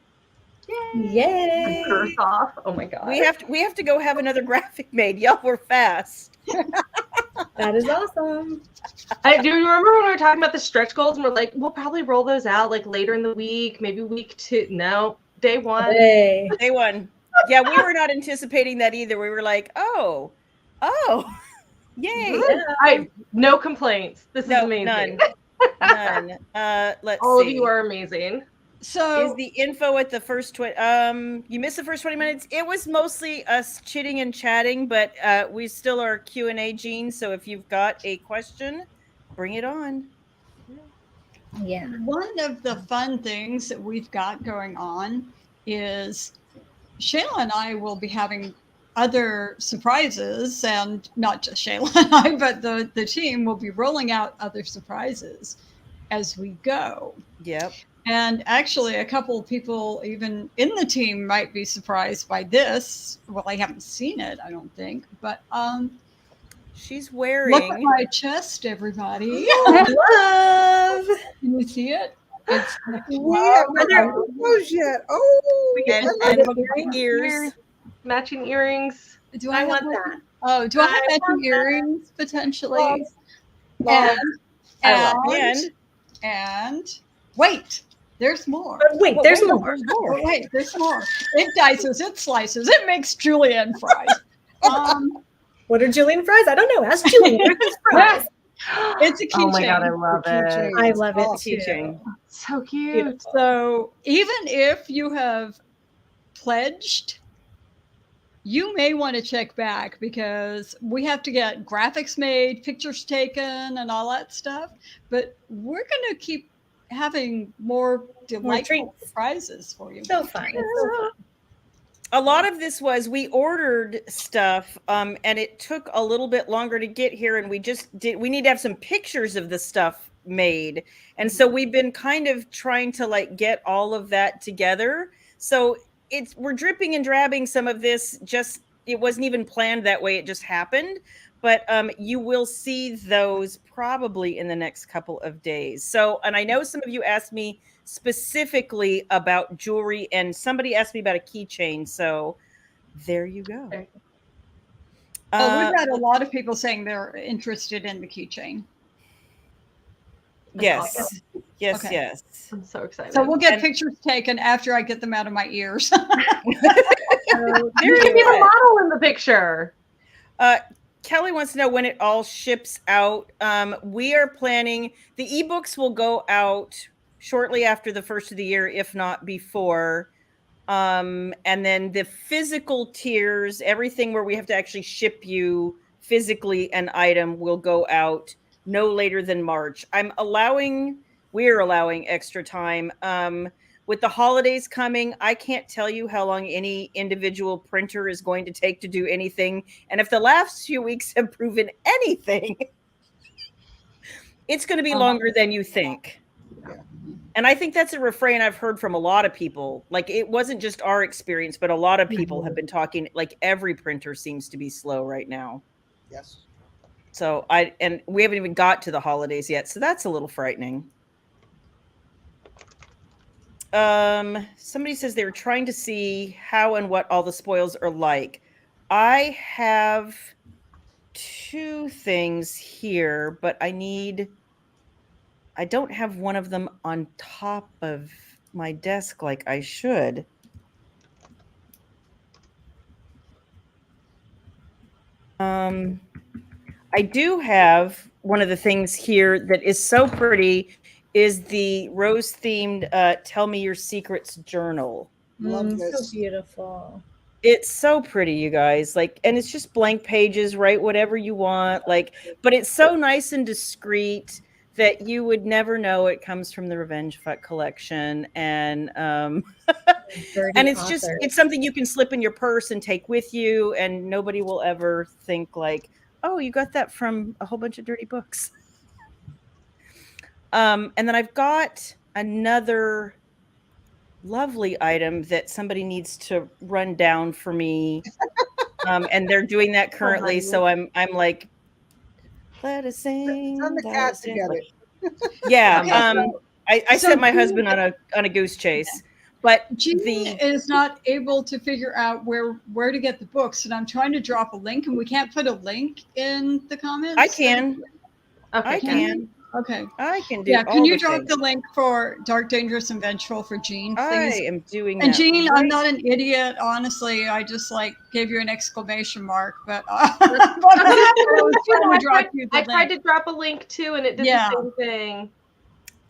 Yay! Curse off. Oh my god. We have to go have another graphic made. Y'all were fast. That is awesome. Do you remember when we were talking about the stretch goals and we're like, we'll probably roll those out like later in the week, maybe week 2. No, day 1. Hey. Day 1. Yeah, we were not anticipating that either. We were like, oh, yay. Yeah. No complaints. This is amazing. None. Let's All see. of you are amazing. So Is the info at the first you missed the first 20 minutes. It was mostly us chitting and chatting, but we still are Q&A, Jean. So if you've got a question, bring it on. Yeah. one of the fun things that we've got going on is Shayla and I will be having other surprises, and not just Shayla and I, but the team will be rolling out other surprises as we go. Yep. And actually, a couple of people even in the team might be surprised by this. Well, I haven't seen it, I don't think, but She's wearing. look at my chest, everybody. Love. Can you see it? It's We haven't done those yet. Oh, and ears. Matching earrings. Do I have want my- that. Oh, do I have I matching want that. earrings potentially? Love. And wait, there's more. But wait, there's more. Oh, wait, there's more. It dices, it slices, it makes julienne fries. What are Julian fries? I don't know. Ask Julian. What are his fries? It's a keychain. Oh my god, I love it. Keychain. I love it Oh, too. Teaching. So cute. So even if you have pledged, you may want to check back because we have to get graphics made, pictures taken, and all that stuff. But we're going to keep having more delightful treats. prizes for you. So fun. It's so fun. A lot of this was we ordered stuff and it took a little bit longer to get here, and we need to have some pictures of the stuff made, and so we've been kind of trying to like get all of that together. So we're dripping and drabbing some of this. Just it wasn't even planned that way, it just happened. But you will see those probably in the next couple of days. So, and I know some of you asked me specifically about jewelry, and somebody asked me about a keychain. So there you go. We've had a lot of people saying they're interested in the keychain. Yes. Awesome. Yes. Okay. Yes. I'm so excited. So we'll get And- pictures taken after I get them out of my ears. So You Very can be the good. model in the picture. Kelly wants to know when it all ships out. We are planning, the ebooks will go out shortly after the first of the year, if not before. And then the physical tiers, everything where we have to actually ship you physically an item, will go out no later than March. We're allowing extra time. With the holidays coming, I can't tell you how long any individual printer is going to take to do anything. And if the last few weeks have proven anything, it's going to be longer than you think. Yeah. And I think that's a refrain I've heard from a lot of people. Like, it wasn't just our experience, but a lot of people have been talking, like every printer seems to be slow right now. Yes. So we haven't even got to the holidays yet, so that's a little frightening. Somebody says they were trying to see how and what all the spoils are like. I have 2 things here, but I don't have one of them on top of my desk like I should. I do have one of the things here that is so pretty is the rose themed Tell Me Your Secrets journal. Love So this. beautiful. It's so pretty, you guys. Like, and it's just blank pages, write whatever you want. Like, but it's so nice and discreet that you would never know it comes from the Revenge Fuck collection. And Dirty and it's just author. it's something you can slip in your purse and take with you, and nobody will ever think like, oh, you got that from a whole bunch of dirty books. And then I've got another lovely item that somebody needs to run down for me. And they're doing that currently. So I'm like, let us sing. Send the let cat us to sing. get it. Yeah. I So sent my Jean- husband on a goose chase. But Jean is not able to figure out where to get the books, and I'm trying to drop a link, and we can't put a link in the comments. I can. Okay, I can. Okay. I can do. Yeah. all Can you the drop things. the link for Dark, Dangerous, and Vengeful for Jean, I please? am doing And that. Jean, I'm right- not an idiot. Honestly, I just like gave you an exclamation mark, but I was trying to drop you the I tried link. to drop a link too, and it did Yeah. the same thing.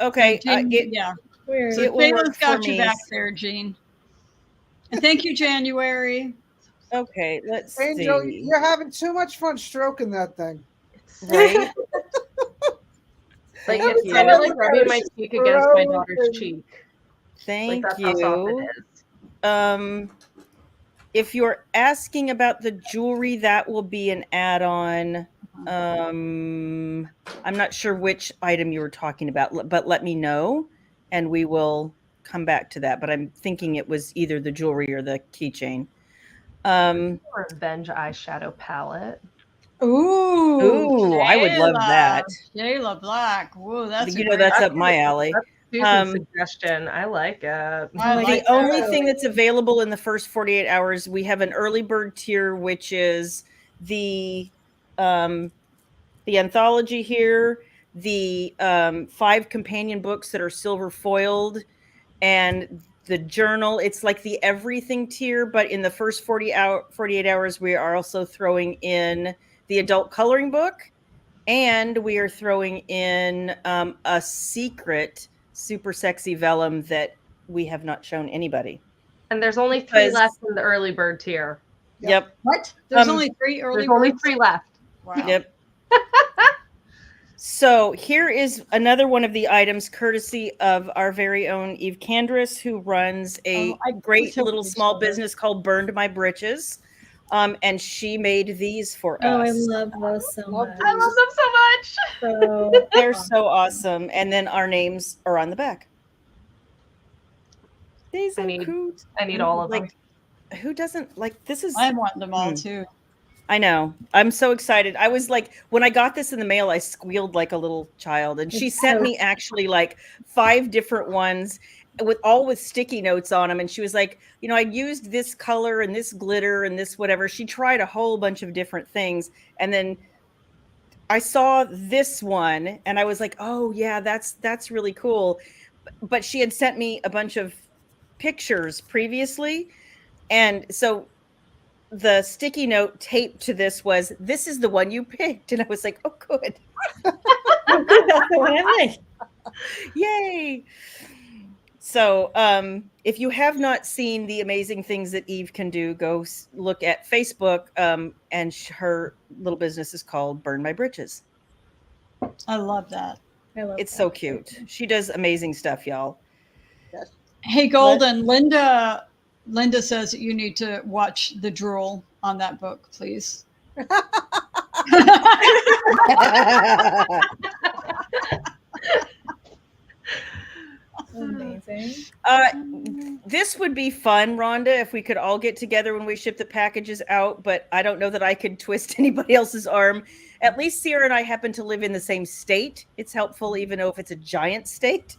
Okay. Jean, yeah. Weird. So It will Shayla's work got for you me. back there, Jean. And thank you, January. Okay. Let's Angel, see. you're having too much fun stroking that thing. Right. Like Thank it's you. kind of like rubbing my cheek against my Frozen. daughter's cheek. Like Thank that's how soft you. it is. If you're asking about the jewelry, that will be an add-on. I'm not sure which item you were talking about, but let me know and we will come back to that. But I'm thinking it was either the jewelry or the keychain. Revenge eyeshadow palette. Ooh, I would love that. Shayla Black. Whoa, that's You a know, great that's up my alley. Susan's suggestion. I like it. I The like only that. thing that's available in the first 48 hours, we have an early bird tier, which is the anthology here, the 5 companion books that are silver foiled, and the journal. It's like the everything tier, but in the first 48 hours, we are also throwing in the adult coloring book, and we are throwing in a secret super sexy vellum that we have not shown anybody. And there's only 3 Because- left in the early bird tier. Yep. What? There's Um, only 3 early There's only birds? 3 left. Wow. Yep. So here is another one of the items courtesy of our very own Eve Candris, who runs a great so little pleased small for her. business called Burned My Britches. And she made these for Oh, I us. love those so Love much. I love them so much. So They're so awesome. And then our names are on the back. These I are need- cute. I need all of them. Like, who doesn't like this? Is I want them all too. I know. I'm so excited. I was like, when I got this in the mail, I squealed like a little child. And she It's sent so me actually like 5 different ones with sticky notes on them. And she was like, you know, I used this color and this glitter and this whatever. She tried a whole bunch of different things. And then I saw this one and I was like, oh yeah, that's really cool. But she had sent me a bunch of pictures previously. And so the sticky note taped to this was, this is the one you picked. And I was like, oh, good. that's the one I like. Yay. So if you have not seen the amazing things that Eve can do, go look at Facebook. And her little business is called Burn My Britches. I love that. I love It's that. so cute. She does amazing stuff, y'all. Hey, Golden, Linda says that you need to watch the drool on that book, please. Amazing. This this would be fun, Rhonda, if we could all get together when we ship the packages out, but I don't know that I could twist anybody else's arm. At least Sierra and I happen to live in the same state. It's helpful, even though if it's a giant state.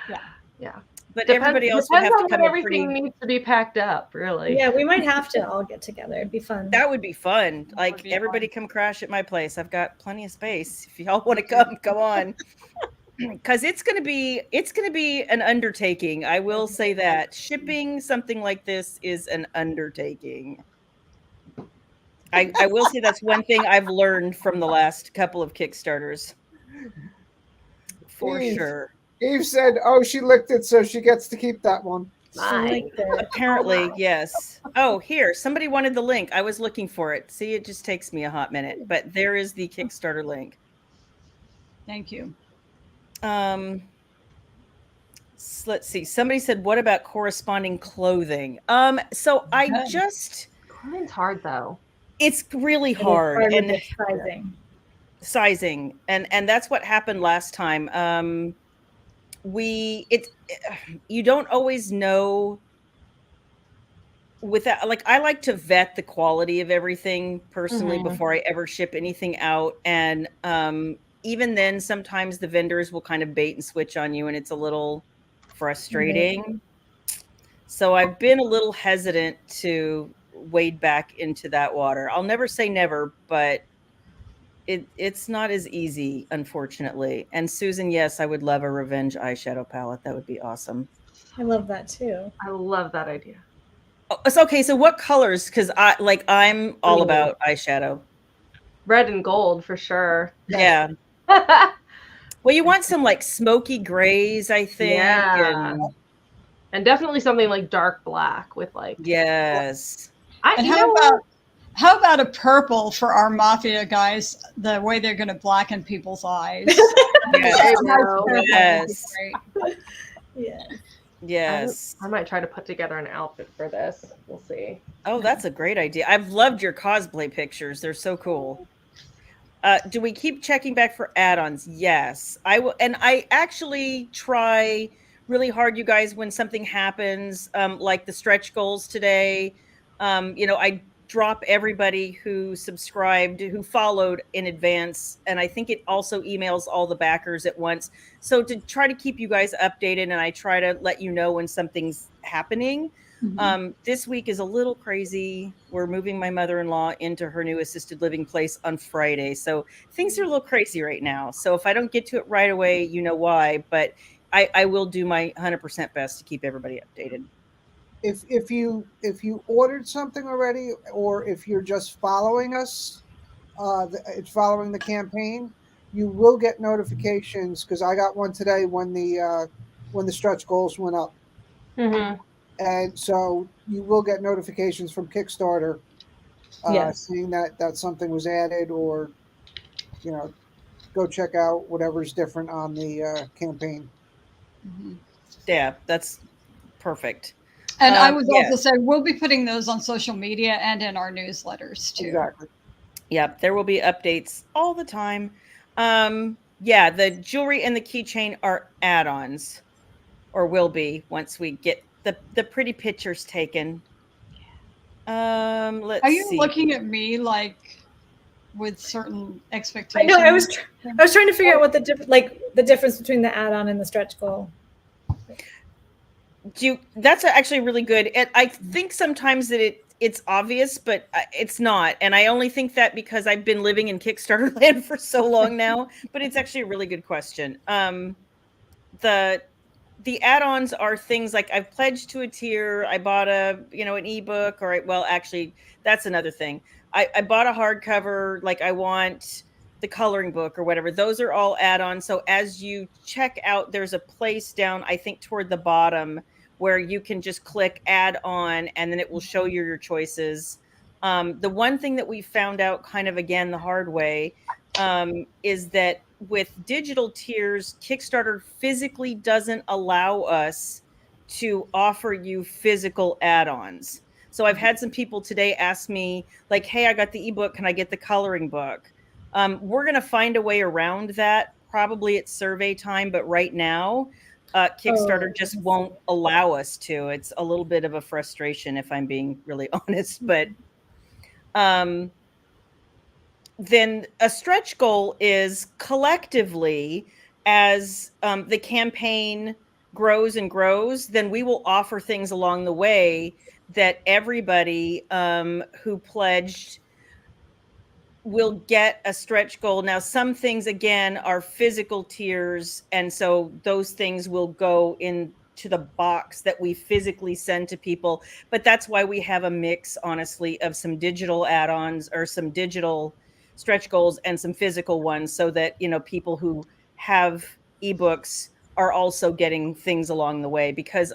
Yeah. But everybody else would have to come. Everything needs to be packed up, really. Yeah, we might have to all get together. It'd be fun. That would be fun. Like everybody come crash at my place. I've got plenty of space. If y'all want to come on. Because it's gonna be an undertaking. I will say that shipping something like this is an undertaking. I will say that's one thing I've learned from the last couple of Kickstarters. For sure. Eve said, "Oh, she licked it, so she gets to keep that one." Apparently, yes. Oh, here, somebody wanted the link. I was looking for it. See, it just takes me a hot minute, but there is the Kickstarter link. Thank you. Let's see. Somebody said, "What about corresponding clothing?" So Clothing's hard though. It's really hard, and sizing, and that's what happened last time. You don't always know without, like, I like to vet the quality of everything personally before I ever ship anything out, and even then sometimes the vendors will kind of bait and switch on you, and it's a little frustrating. So I've been a little hesitant to wade back into that water. I'll never say never, but it's not as easy, unfortunately. And Susan, yes, I would love a revenge eyeshadow palette. That would be awesome. I love that too. I love that idea. Oh, it's okay. So what colors? Because I'm all about eyeshadow. Red and gold for sure. Yeah. Well, you want some like smoky grays, I think. Yeah. And definitely something like dark black with like. Yes. And how about a purple for our mafia guys? The way they're going to blacken people's eyes. Yes. Yeah. Yes. I might try to put together an outfit for this. We'll see. Oh, that's a great idea. I've loved your cosplay pictures. They're so cool. Do we keep checking back for add-ons? Yes, I will. And I actually try really hard, you guys, when something happens, like the stretch goals today. I drop everybody who subscribed, who followed in advance. And I think it also emails all the backers at once. So to try to keep you guys updated, and I try to let you know when something's happening. This week is a little crazy. We're moving my mother-in-law into her new assisted living place on Friday. So things are a little crazy right now. So if I don't get to it right away, you know why, but I will do my 100% best to keep everybody updated. If you ordered something already, or if you're just following us, it's following the campaign, you will get notifications, because I got one today when the stretch goals went up. And so you will get notifications from Kickstarter saying that something was added, or go check out whatever's different on the campaign. Yeah, that's perfect. And I would also say we'll be putting those on social media and in our newsletters too. Exactly. Yep, there will be updates all the time. The jewelry and the keychain are add-ons, or will be once we get the pretty pictures taken. Let's Are you see. looking at me like with certain expectations? I know. I was trying to figure out what the difference between the add-on and the stretch goal. That's actually really good. I think sometimes that it's obvious, but it's not. And I only think that because I've been living in Kickstarter land for so long now. But it's actually a really good question. The add-ons are things like I've pledged to a tier. I bought an ebook, actually, that's another thing. I bought a hardcover, like I want the coloring book or whatever. Those are all add-ons. So as you check out, there's a place down, I think, toward the bottom where you can just click add on, and then it will show you your choices. The one thing that we found out kind of, again, the hard way, is that with digital tiers, Kickstarter physically doesn't allow us to offer you physical add-ons. So I've had some people today ask me, like, hey, I got the ebook. Can I get the coloring book? We're going to find a way around that, probably at survey time. But right now, Kickstarter Oh, just that's won't allow us to. It's a little bit of a frustration, if I'm being really honest. But then a stretch goal is collectively, as the campaign grows and grows, then we will offer things along the way that everybody who pledged will get a stretch goal. Now, some things again are physical tiers, and so those things will go into the box that we physically send to people. But that's why we have a mix, honestly, of some digital add-ons or some digital stretch goals and some physical ones, so that people who have ebooks are also getting things along the way. Because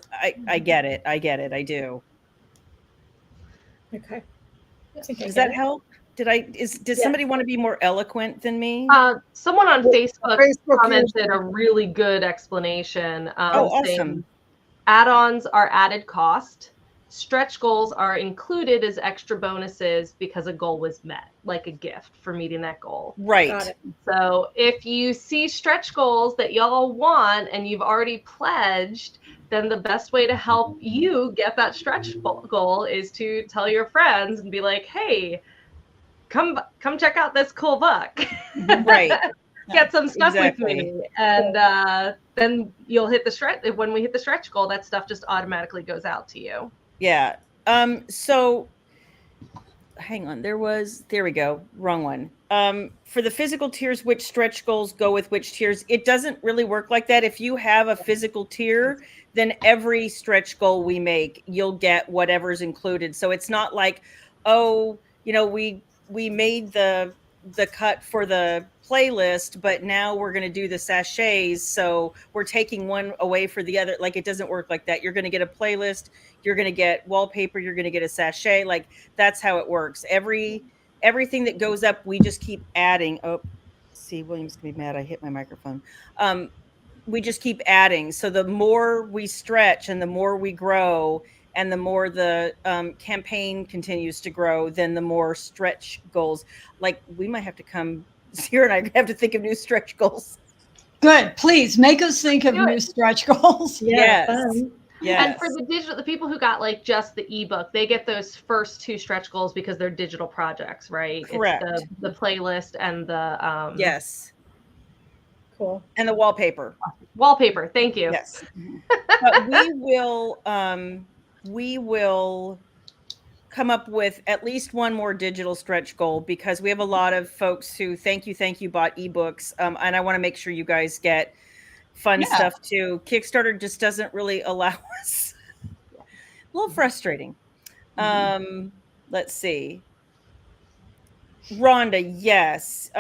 I get it, I do. okay. I think I Does get that it. help? Does somebody want to be more eloquent than me? Someone on Facebook Facebook commented a really good explanation. Oh, saying awesome. add-ons are added cost. Stretch goals are included as extra bonuses because a goal was met, like a gift for meeting that goal. Got Right. it. So if you see stretch goals that y'all want and you've already pledged, then the best way to help you get that stretch goal is to tell your friends and be like, hey, come check out this cool book. Right. Get some stuff Exactly. with me. And then you'll hit the stretch. When we hit the stretch goal, that stuff just automatically goes out to you. Yeah. So hang on. There we go. Wrong one. For the physical tiers, which stretch goals go with which tiers? It doesn't really work like that. If you have a physical tier, then every stretch goal we make, you'll get whatever's included. So it's not like, oh, we made the cut for the playlist, but now we're going to do the sachets, so we're taking one away for the other. Like, it doesn't work like that. You're going to get a playlist, you're going to get wallpaper, you're going to get a sachet. Like, that's how it works. Everything that goes up, we just keep adding. Oh, see, William's gonna be mad I hit my microphone. We just keep adding. So the more we stretch and the more we grow and the more the campaign continues to grow, then the more stretch goals. Like, we might have to come, Sarah and I have to think of new stretch goals. Good. Please make us think of Do new it. stretch goals. Yeah, Yes. fun. Yes. And for the people who got like just the ebook, they get those first two stretch goals because they're digital projects, right? Correct. It's the playlist and the Yes. Cool. And the wallpaper. wallpaper. Thank you. Yes. But we will come up with at least one more digital stretch goal, because we have a lot of folks who thank you bought ebooks, and I want to make sure you guys get fun stuff too. Kickstarter just doesn't really allow us. A little frustrating. Let's see. Rhonda, yes.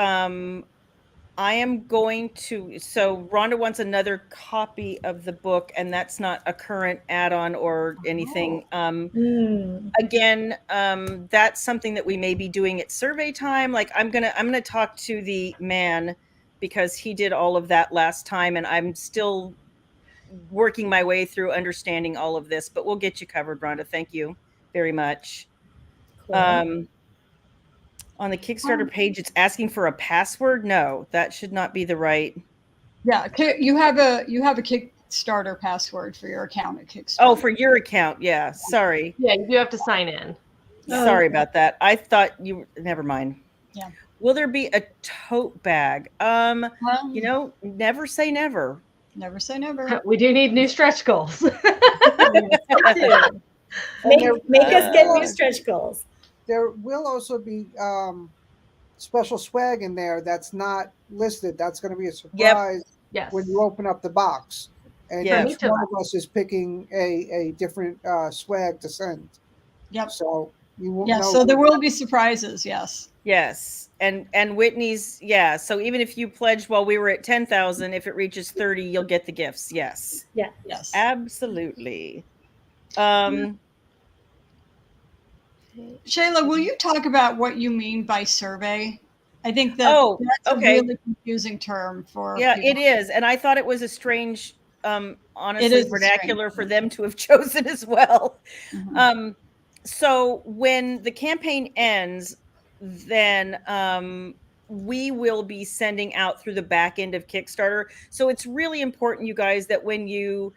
I am going to, so Rhonda wants another copy of the book, and that's not a current add-on or anything. Again, that's something that we may be doing at survey time. Like, I'm gonna talk to the man, because he did all of that last time, and I'm still working my way through understanding all of this, but we'll get you covered, Rhonda. Thank you very much. Cool. On the Kickstarter page, it's asking for a password. No, that should not be the right. Yeah, you have a Kickstarter password for your account at Kickstarter. Oh, for your account. Yeah. Sorry. Yeah, you do have to sign in. Sorry about that. I thought never mind. Yeah. Will there be a tote bag? Never say never. Never say never. We do need new stretch goals. Make us get new stretch goals. There will also be special swag in there that's not listed. That's going to be a surprise when you open up the box. And each one of us is picking a different swag to send. Yep. So you won't know. So there will be surprises. Yes. Yes. And Whitney's, so even if you pledged while we were at 10,000, if it reaches 30, you'll get the gifts. Yes. Yeah. Yes. Absolutely. Shayla, will you talk about what you mean by survey? I think that's a really confusing term for people. It is. And I thought it was a strange, honestly, vernacular for them to have chosen as well. So when the campaign ends, then we will be sending out through the back end of Kickstarter. So it's really important, you guys, that when you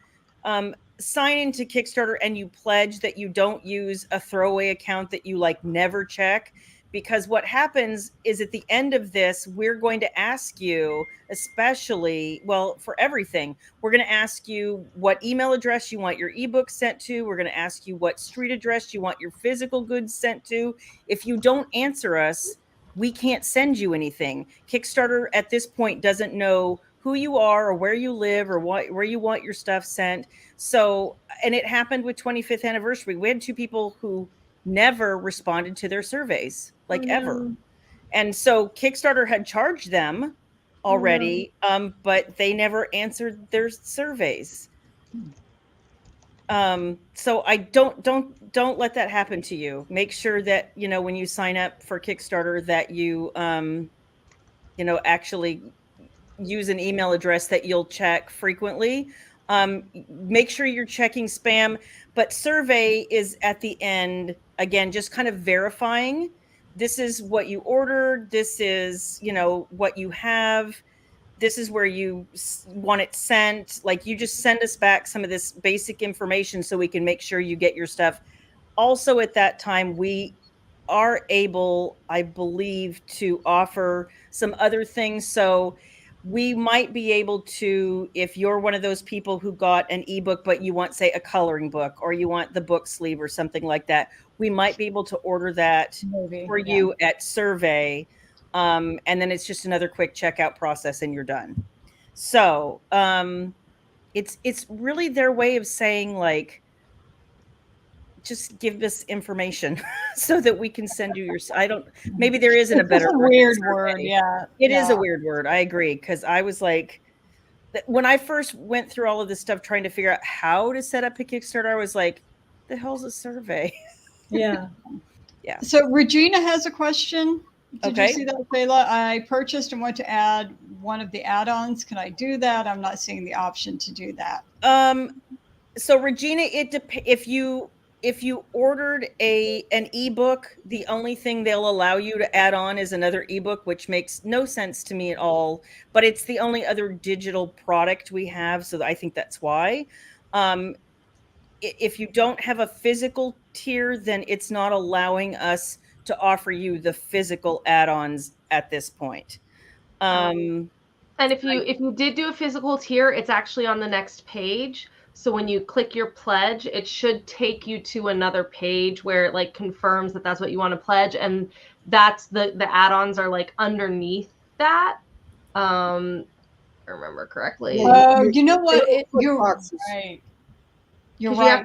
sign into Kickstarter and you pledge, that you don't use a throwaway account that you like never check. Because what happens is at the end of this, we're going to ask you, especially, well, for everything, we're going to ask you what email address you want your ebook sent to. We're going to ask you what street address you want your physical goods sent to. If you don't answer us, we can't send you anything. Kickstarter at this point doesn't know who you are or where you live or where you want your stuff sent. So, and it happened with 25th anniversary. We had 2 people who never responded to their surveys, like ever. And so Kickstarter had charged them already, but they never answered their surveys. So I don't let that happen to you. Make sure that, you know, when you sign up for Kickstarter that you, you know, actually use an email address that you'll check frequently. Make sure you're checking spam, but survey is at the end, again, just kind of verifying this is what you ordered. This is, you know, what you have. This is where you want it sent. Like, you just send us back some of this basic information so we can make sure you get your stuff. Also, at that time, we are able, I believe, to offer some other things. So we might be able to, if you're one of those people who got an ebook, but you want, say, a coloring book, or you want the book sleeve or something like that, we might be able to order that for you at survey. And then it's just another quick checkout process and you're done. So it's really their way of saying, like, just give us information so that we can send you your, I don't, maybe there isn't a better word. Weird word. Yeah. It is a weird word. I agree. Cause I was like, when I first went through all of this stuff, trying to figure out how to set up a Kickstarter, I was like, the hell's a survey? Yeah. Yeah. So Regina has a question. Did Okay. you see that, Shayla? I purchased and want to add one of the add-ons. Can I do that? I'm not seeing the option to do that. So Regina, if you ordered an ebook, the only thing they'll allow you to add on is another ebook, which makes no sense to me at all. But it's the only other digital product we have, so I think that's why. If you don't have a physical tier, then it's not allowing us to offer you the physical add-ons at this point. And if you did do a physical tier, it's actually on the next page. So when you click your pledge, it should take you to another page where it like confirms that that's what you want to pledge, and that's the add-ons are like underneath that. If I remember correctly. Oh, you know what? You're right. You're right.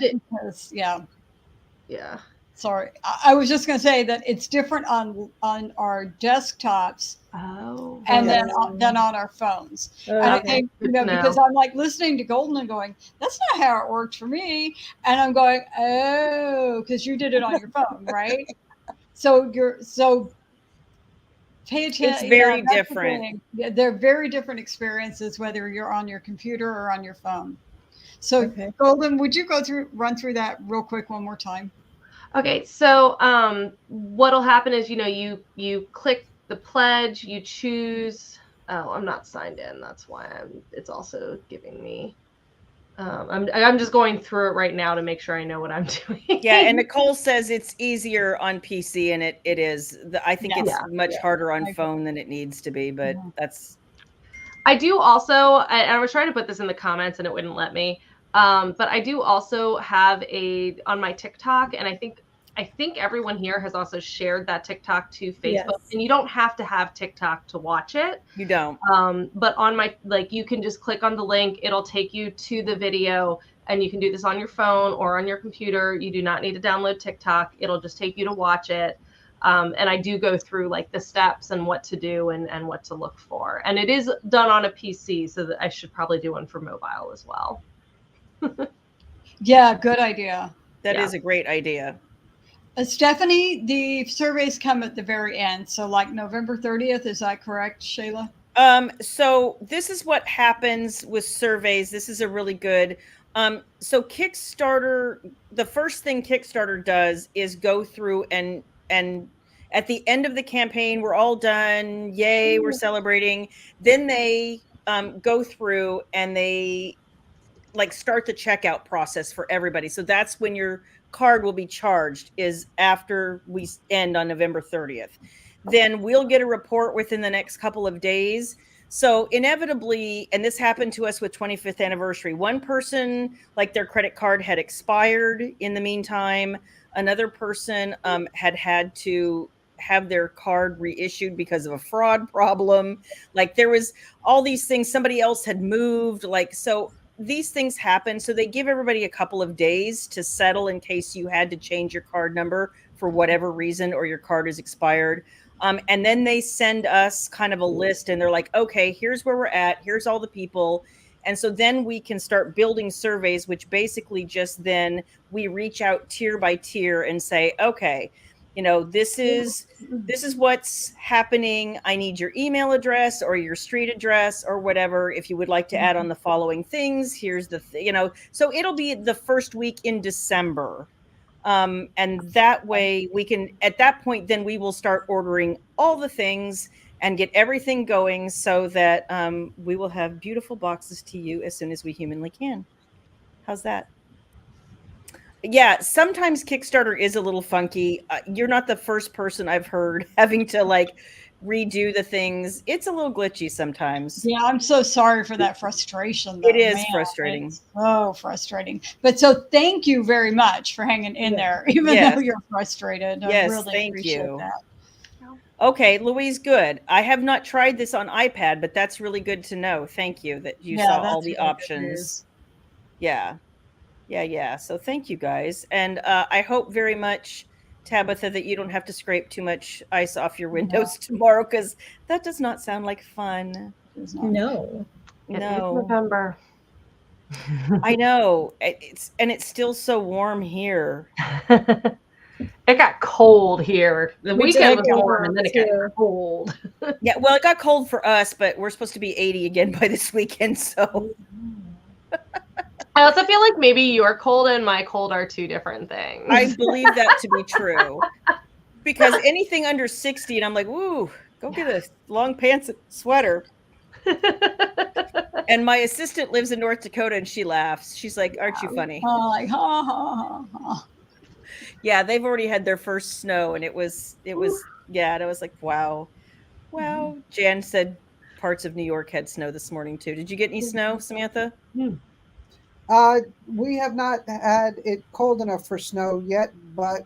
Yeah. Sorry, I was just going to say that it's different on our desktops. Oh. And then on our phones. And I think, you know, because I'm like listening to Golden and going, that's not how it worked for me. And I'm going, oh, because you did it on your phone, right? So pay attention. It's very different. They're very different experiences, whether you're on your computer or on your phone. So Golden, would you run through that real quick one more time? Okay, so what'll happen is, you know, you click the pledge, you choose. Oh, I'm not signed in. That's why it's also giving me. I'm just going through it right now to make sure I know what I'm doing. Yeah, and Nicole says it's easier on PC, and it is. I think it's much harder on phone than it needs to be, but that's. I do also, I was trying to put this in the comments and it wouldn't let me. But I do also have on my TikTok, and I think everyone here has also shared that TikTok to Facebook, and you don't have to have TikTok to watch it. You don't. But on my, like, you can just click on the link. It'll take you to the video, and you can do this on your phone or on your computer. You do not need to download TikTok. It'll just take you to watch it. And I do go through like the steps and what to do and what to look for. And it is done on a PC, so that I should probably do one for mobile as well. Yeah, good idea. That is a great idea. Stephanie, the surveys come at the very end. So like November 30th, is that correct, Shayla? So this is what happens with surveys. This is a really good, so Kickstarter, the first thing Kickstarter does is go through and At the end of the campaign, we're all done. Yay, we're celebrating. Then they go through and they like start the checkout process for everybody. So that's when your card will be charged, is after we end on November 30th. Then we'll get a report within the next couple of days. So inevitably, and this happened to us with 25th anniversary, one person, like their credit card had expired in the meantime. Another person had to have their card reissued because of a fraud problem. Like there was all these things. Somebody else had moved. Like, so these things happen. So they give everybody a couple of days to settle in case you had to change your card number for whatever reason, or your card is expired. And then they send us kind of a list and they're like, okay, here's where we're at. Here's all the people. And so then we can start building surveys, which basically just then we reach out tier by tier and say, okay, you know, this is what's happening. I need your email address or your street address or whatever. If you would like to add on the following things, here's the, you know, so it'll be the first week in December. And that way we can, at that point, then we will start ordering all the things and get everything going so that we will have beautiful boxes to you as soon as we humanly can. How's that? Yeah, sometimes Kickstarter is a little funky. You're not the first person I've heard having to like redo the things. It's a little glitchy sometimes. Yeah, I'm so sorry for that frustration. Though. It is Man, frustrating. It's so frustrating. But so thank you very much for hanging in there, even though you're frustrated. Yes, I really thank appreciate you. that. Okay, Louise, good. I have not tried this on iPad, but that's really good to know. Thank you that you saw all the options. Yeah. So thank you guys. And I hope very much, Tabitha, that you don't have to scrape too much ice off your windows tomorrow, because that does not sound like fun. No. It is November. I know. It's still so warm here. It got cold here. The weekend was warm and then it got cold. Yeah, well, it got cold for us, but we're supposed to be 80 again by this weekend, so. I also feel like maybe your cold and my cold are two different things. I believe that to be true. Because anything under 60, and I'm like, woo, go get a long pants and sweater. And my assistant lives in North Dakota and she laughs. She's like, aren't you funny? Oh, like, ha, ha, ha, ha. Yeah, they've already had their first snow, and it was, yeah, and I was like, wow. Jan said parts of New York had snow this morning too. Did you get any snow, Samantha? We have not had it cold enough for snow yet, but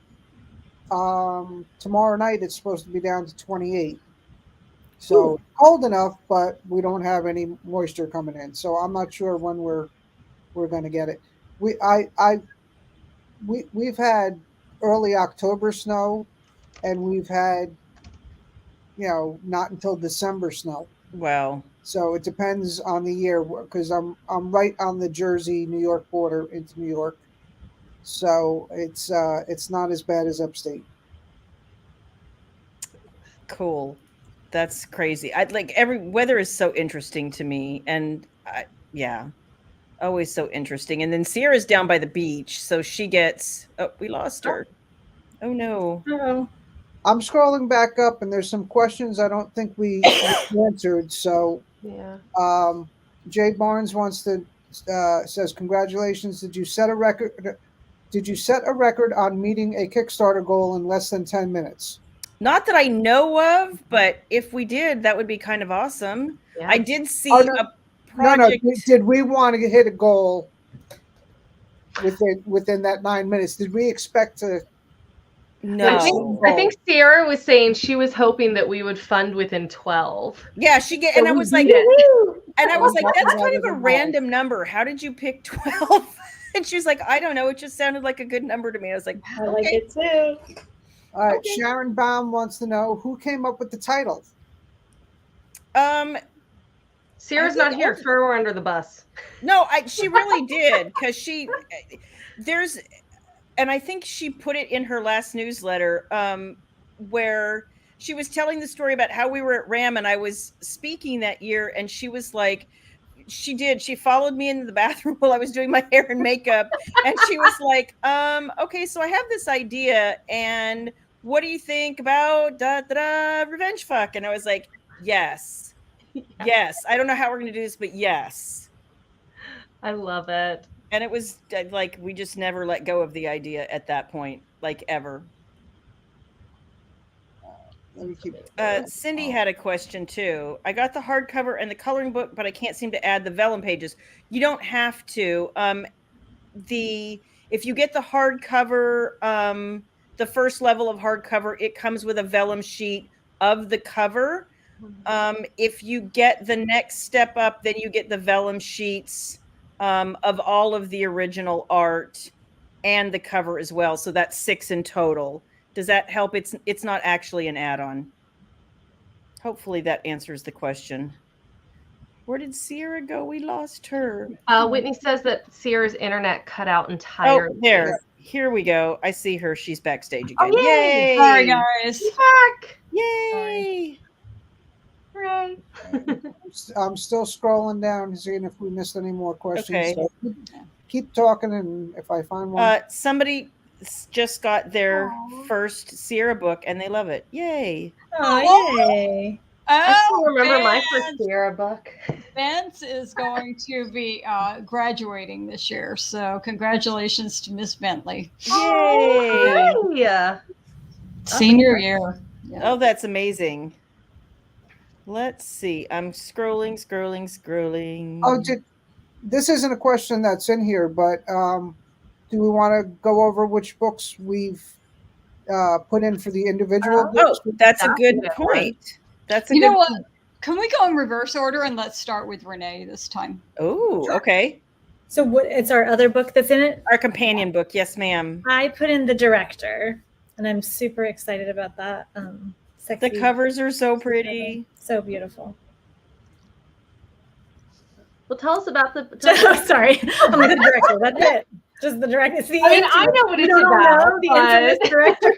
tomorrow night it's supposed to be down to 28. So cold enough, but we don't have any moisture coming in. So I'm not sure when we're going to get it. We've had early October snow, and we've had, you know, not until December snow. Wow. So it depends on the year, because I'm right on the Jersey New York border into New York, so it's not as bad as upstate. Cool. That's crazy. I like every weather is so interesting to me, and always so interesting. And then Sierra's down by the beach, so she gets. Oh, we lost her. Oh no. Oh. I'm scrolling back up, and there's some questions I don't think we answered. So yeah. Jay Barnes wants to says, congratulations. Did you set a record? Did you set a record on meeting a Kickstarter goal in less than 10 minutes? Not that I know of, but if we did, that would be kind of awesome. Yeah. I did see a project. No. Did we want to hit a goal within that 9 minutes? Did we expect to? No. I think Sierra was saying she was hoping that we would fund within 12. Yeah, and I was like, that's kind of a random number. How did you pick 12? And she was like, I don't know. It just sounded like a good number to me. I was like, I like it too. All right. Okay. Sharon Baum wants to know who came up with the title. Sierra's not here. Throw her under the bus. No, she really did, because and I think she put it in her last newsletter, where she was telling the story about how we were at RAM, and I was speaking that year, and she was like, she followed me into the bathroom while I was doing my hair and makeup, and she was like, okay, so I have this idea, and what do you think about revenge fuck? And I was like, yes. Yes. I don't know how we're going to do this, but yes. I love it. And it was like, we just never let go of the idea at that point, like ever. Let me keep. Cindy had a question too. I got the hardcover and the coloring book, but I can't seem to add the vellum pages. You don't have to. If you get the hardcover, the first level of hardcover, it comes with a vellum sheet of the cover. If you get the next step up, then you get the vellum sheets of all of the original art and the cover as well. So that's 6 in total. Does that help? It's not actually an add-on. Hopefully that answers the question. Where did Sierra go? We lost her. Whitney says that Sierra's internet cut out entirely. Oh, there. Here we go. I see her. She's backstage again. Oh, yay! Yay! Sorry, guys. Back. Yay! Hooray. I'm still scrolling down, seeing if we missed any more questions. Okay. So keep talking, and if I find one. Somebody just got their first Sierra book, and they love it. Yay! Oh, yay. I still remember my first Vance. Sierra book. Vance is going to be graduating this year, so congratulations to Miss Bentley. Yay! Yeah. Senior year. Yeah. Oh, that's amazing. Let's see. I'm scrolling. Oh, this isn't a question that's in here, but do we want to go over which books we've put in for the individual books? That's a good point. That's a You good know what? point. Can we go in reverse order and let's start with Renee this time? Oh, okay. So what? It's our other book that's in it. Our companion book. Yes, ma'am. I put in the director, and I'm super excited about that. Sexy, The covers are so pretty. so beautiful. Well, tell us about the. Sorry, I'm like the director. That's it. Just the director. It's the I mean, I know what it's about. The infamous But... director.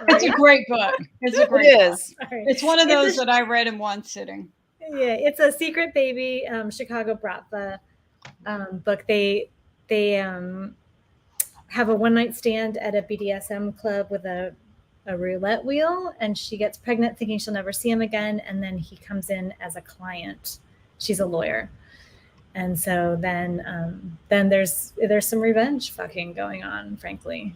It's a great book. It's a great It book. is. Sorry. It's one of It's those a- that I read in one sitting. Yeah, it's a Secret Baby Chicago Bratva book. They have a one-night stand at a BDSM club with a roulette wheel, and she gets pregnant thinking she'll never see him again, and then he comes in as a client. She's a lawyer. And so then there's some revenge fucking going on, frankly.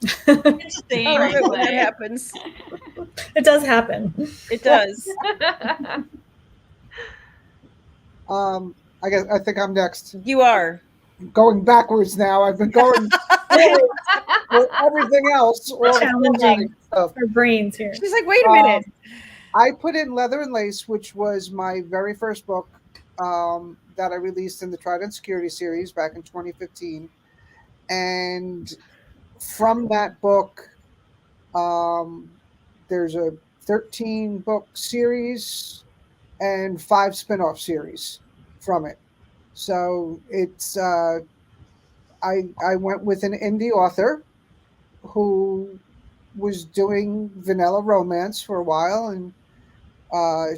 It's a theme. I love it when that happens. It does happen. It does. I think I'm next. You are. Going backwards now. I've been going forward with everything else. All the Challenging. formatting stuff. Our brains here. She's like, wait a minute. I put in Leather and Lace, which was my very first book that I released in the Trident Security series back in 2015. And from that book, there's a 13-book series and 5 spin-off series from it. So it's I went with an indie author who was doing vanilla romance for a while, and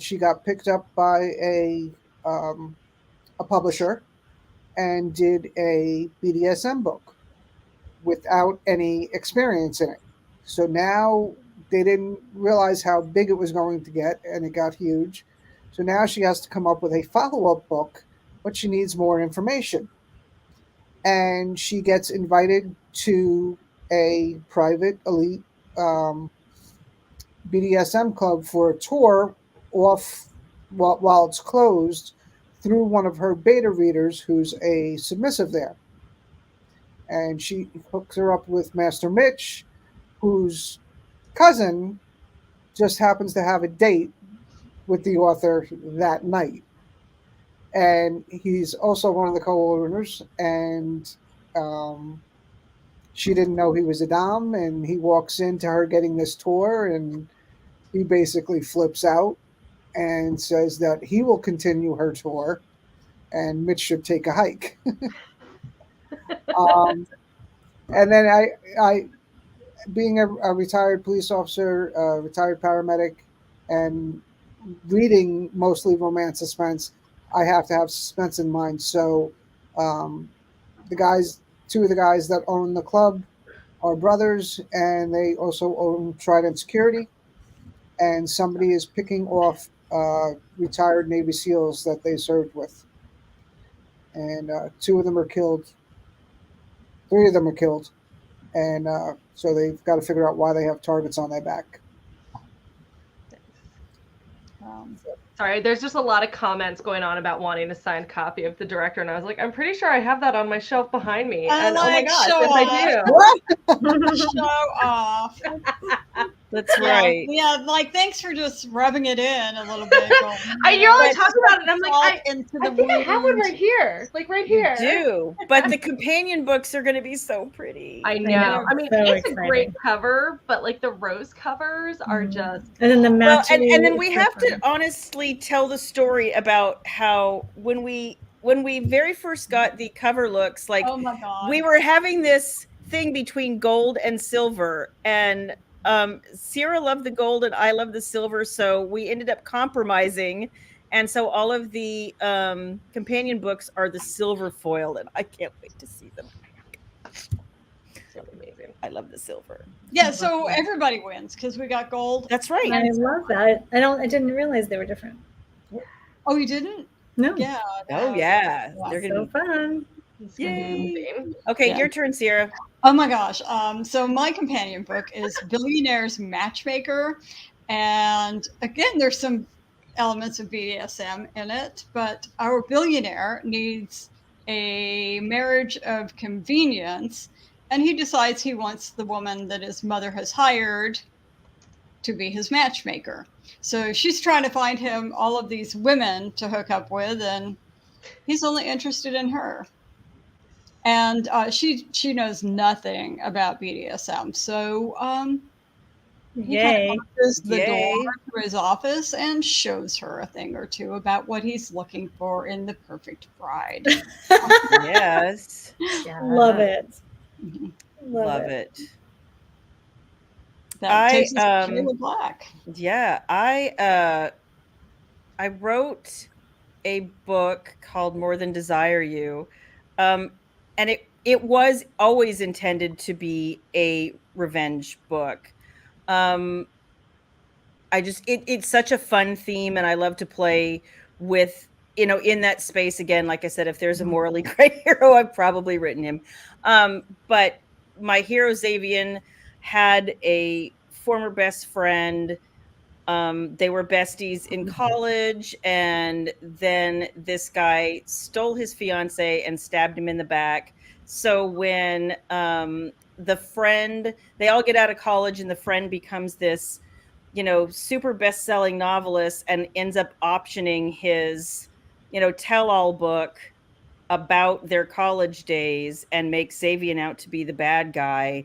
she got picked up by a publisher and did a BDSM book without any experience in it. So now they didn't realize how big it was going to get, and it got huge. So now she has to come up with a follow-up book, but she needs more information. And she gets invited to a private elite BDSM club for a tour off while it's closed through one of her beta readers who's a submissive there. And she hooks her up with Master Mitch, whose cousin just happens to have a date with the author that night. And he's also one of the co-owners, and she didn't know he was a dom, and he walks into her getting this tour, and he basically flips out and says that he will continue her tour, and Mitch should take a hike. And then I being a retired police officer, retired paramedic, and reading mostly romance suspense, I have to have suspense in mind. So two of the guys that own the club are brothers, and they also own Trident Security. And somebody is picking off retired Navy SEALs that they served with, and two of them are killed. Three of them are killed, and so they've got to figure out why they have targets on their back. Sorry, there's just a lot of comments going on about wanting a signed copy of The Director, and I was like, I'm pretty sure I have that on my shelf behind me. And oh my gosh, yes, I do. Show off. That's right. Yeah, like thanks for just rubbing it in a little bit. You're only talking about it. I'm like, I think I have one right here, like right here. You do, but the companion books are going to be so pretty. I know. I mean, So it's exciting. a great cover, but like the rose covers are just. And then the Well, matching. and then we have to honestly tell the story about how when we very first got the cover looks, like oh my God. we were having this thing between gold and silver, and Sierra loved the gold and I loved the silver, so we ended up compromising, and so all of the companion books are the silver foiled, and I can't wait to see them. So amazing. I love the silver. Yeah, so everybody wins because we got gold. That's right. I love that. I didn't realize they were different. Oh, you didn't? No. Yeah. Oh yeah, they're So gonna be fun. yay. Okay, Yeah. your turn, Sierra. Oh my gosh. So my companion book is Billionaire's Matchmaker. And again, there's some elements of BDSM in it, but our billionaire needs a marriage of convenience, and he decides he wants the woman that his mother has hired to be his matchmaker. So she's trying to find him all of these women to hook up with, and he's only interested in her. And she knows nothing about BDSM, so he kind Yay. of opens the Yay. door to his office and shows her a thing or two about what he's looking for in the perfect bride. Yes. Yeah. Love it. Mhm. Love it. That takes us to Shayla Black. Yeah, I wrote a book called More Than Desire You, and it was always intended to be a revenge book. It's such a fun theme, and I love to play with, in that space. Again, like I said, if there's a morally gray hero, I've probably written him. But my hero Xavian had a former best friend. They were besties in college, and then this guy stole his fiance and stabbed him in the back. So when the friend, they all get out of college, and the friend becomes this, super best-selling novelist and ends up optioning his, tell-all book about their college days and makes Xavian out to be the bad guy.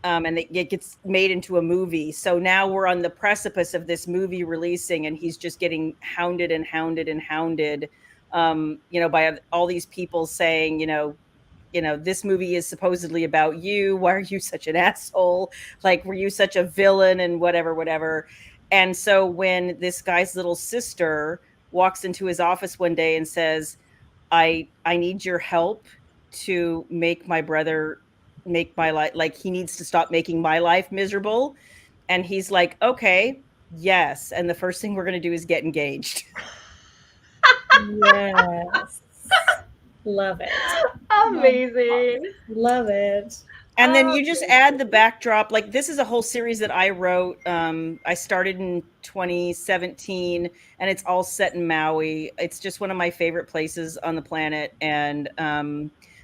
And it gets made into a movie. So now we're on the precipice of this movie releasing, and he's just getting hounded and hounded and hounded, by all these people saying, this movie is supposedly about you. Why are you such an asshole? Like, were you such a villain and whatever. And so when this guy's little sister walks into his office one day and says, I need your help to make my brother make my life, like, he needs to stop making my life miserable. And he's like, okay, yes. And the first thing we're going to do is get engaged. Yes. Love it. Amazing. Love it. And then you just add the backdrop. Like, this is a whole series that I wrote. I started in 2017, and it's all set in Maui. It's just one of my favorite places on the planet. And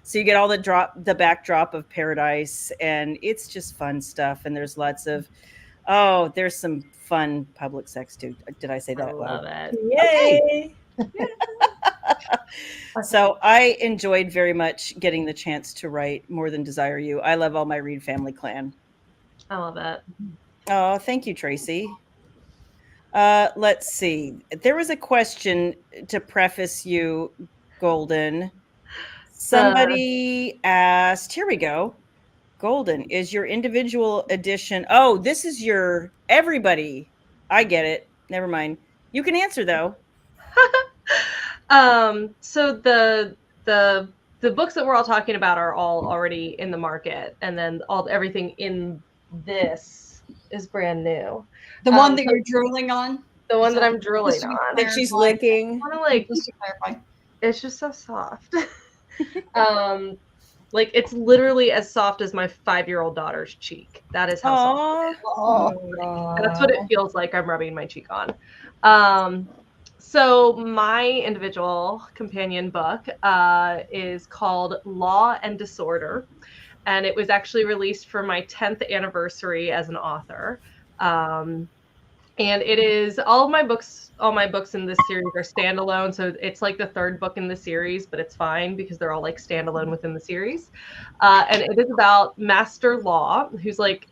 so you get all the backdrop of paradise, and it's just fun stuff. And there's lots of, there's some fun public sex too. Did I say that? I love it. Yay. Okay. So I enjoyed very much getting the chance to write More Than Desire You. I love all my Reed family clan. I love it. Oh, thank you, Tracy. Let's see. There was a question to preface you, Golden. Somebody asked, here we go. Golden, is your individual edition? Oh, this is your everybody. I get it. Never mind. You can answer though. So the the books that we're all talking about are all already in the market, and then everything in this is brand new. The one that you're drooling on? The one that that- I'm drooling just to be on. That she's clarified. licking. Kind of like, Just to clarify. it's just so soft. Like it's literally as soft as my 5-year-old daughter's cheek. That is how soft. Aw. That's what it feels like I'm rubbing my cheek on. So my individual companion book is called Law and Disorder, and it was actually released for my 10th anniversary as an author. And it is all my books in this series are standalone. So it's like the third book in the series, but it's fine because they're all like standalone within the series. And it is about Master Law, who's like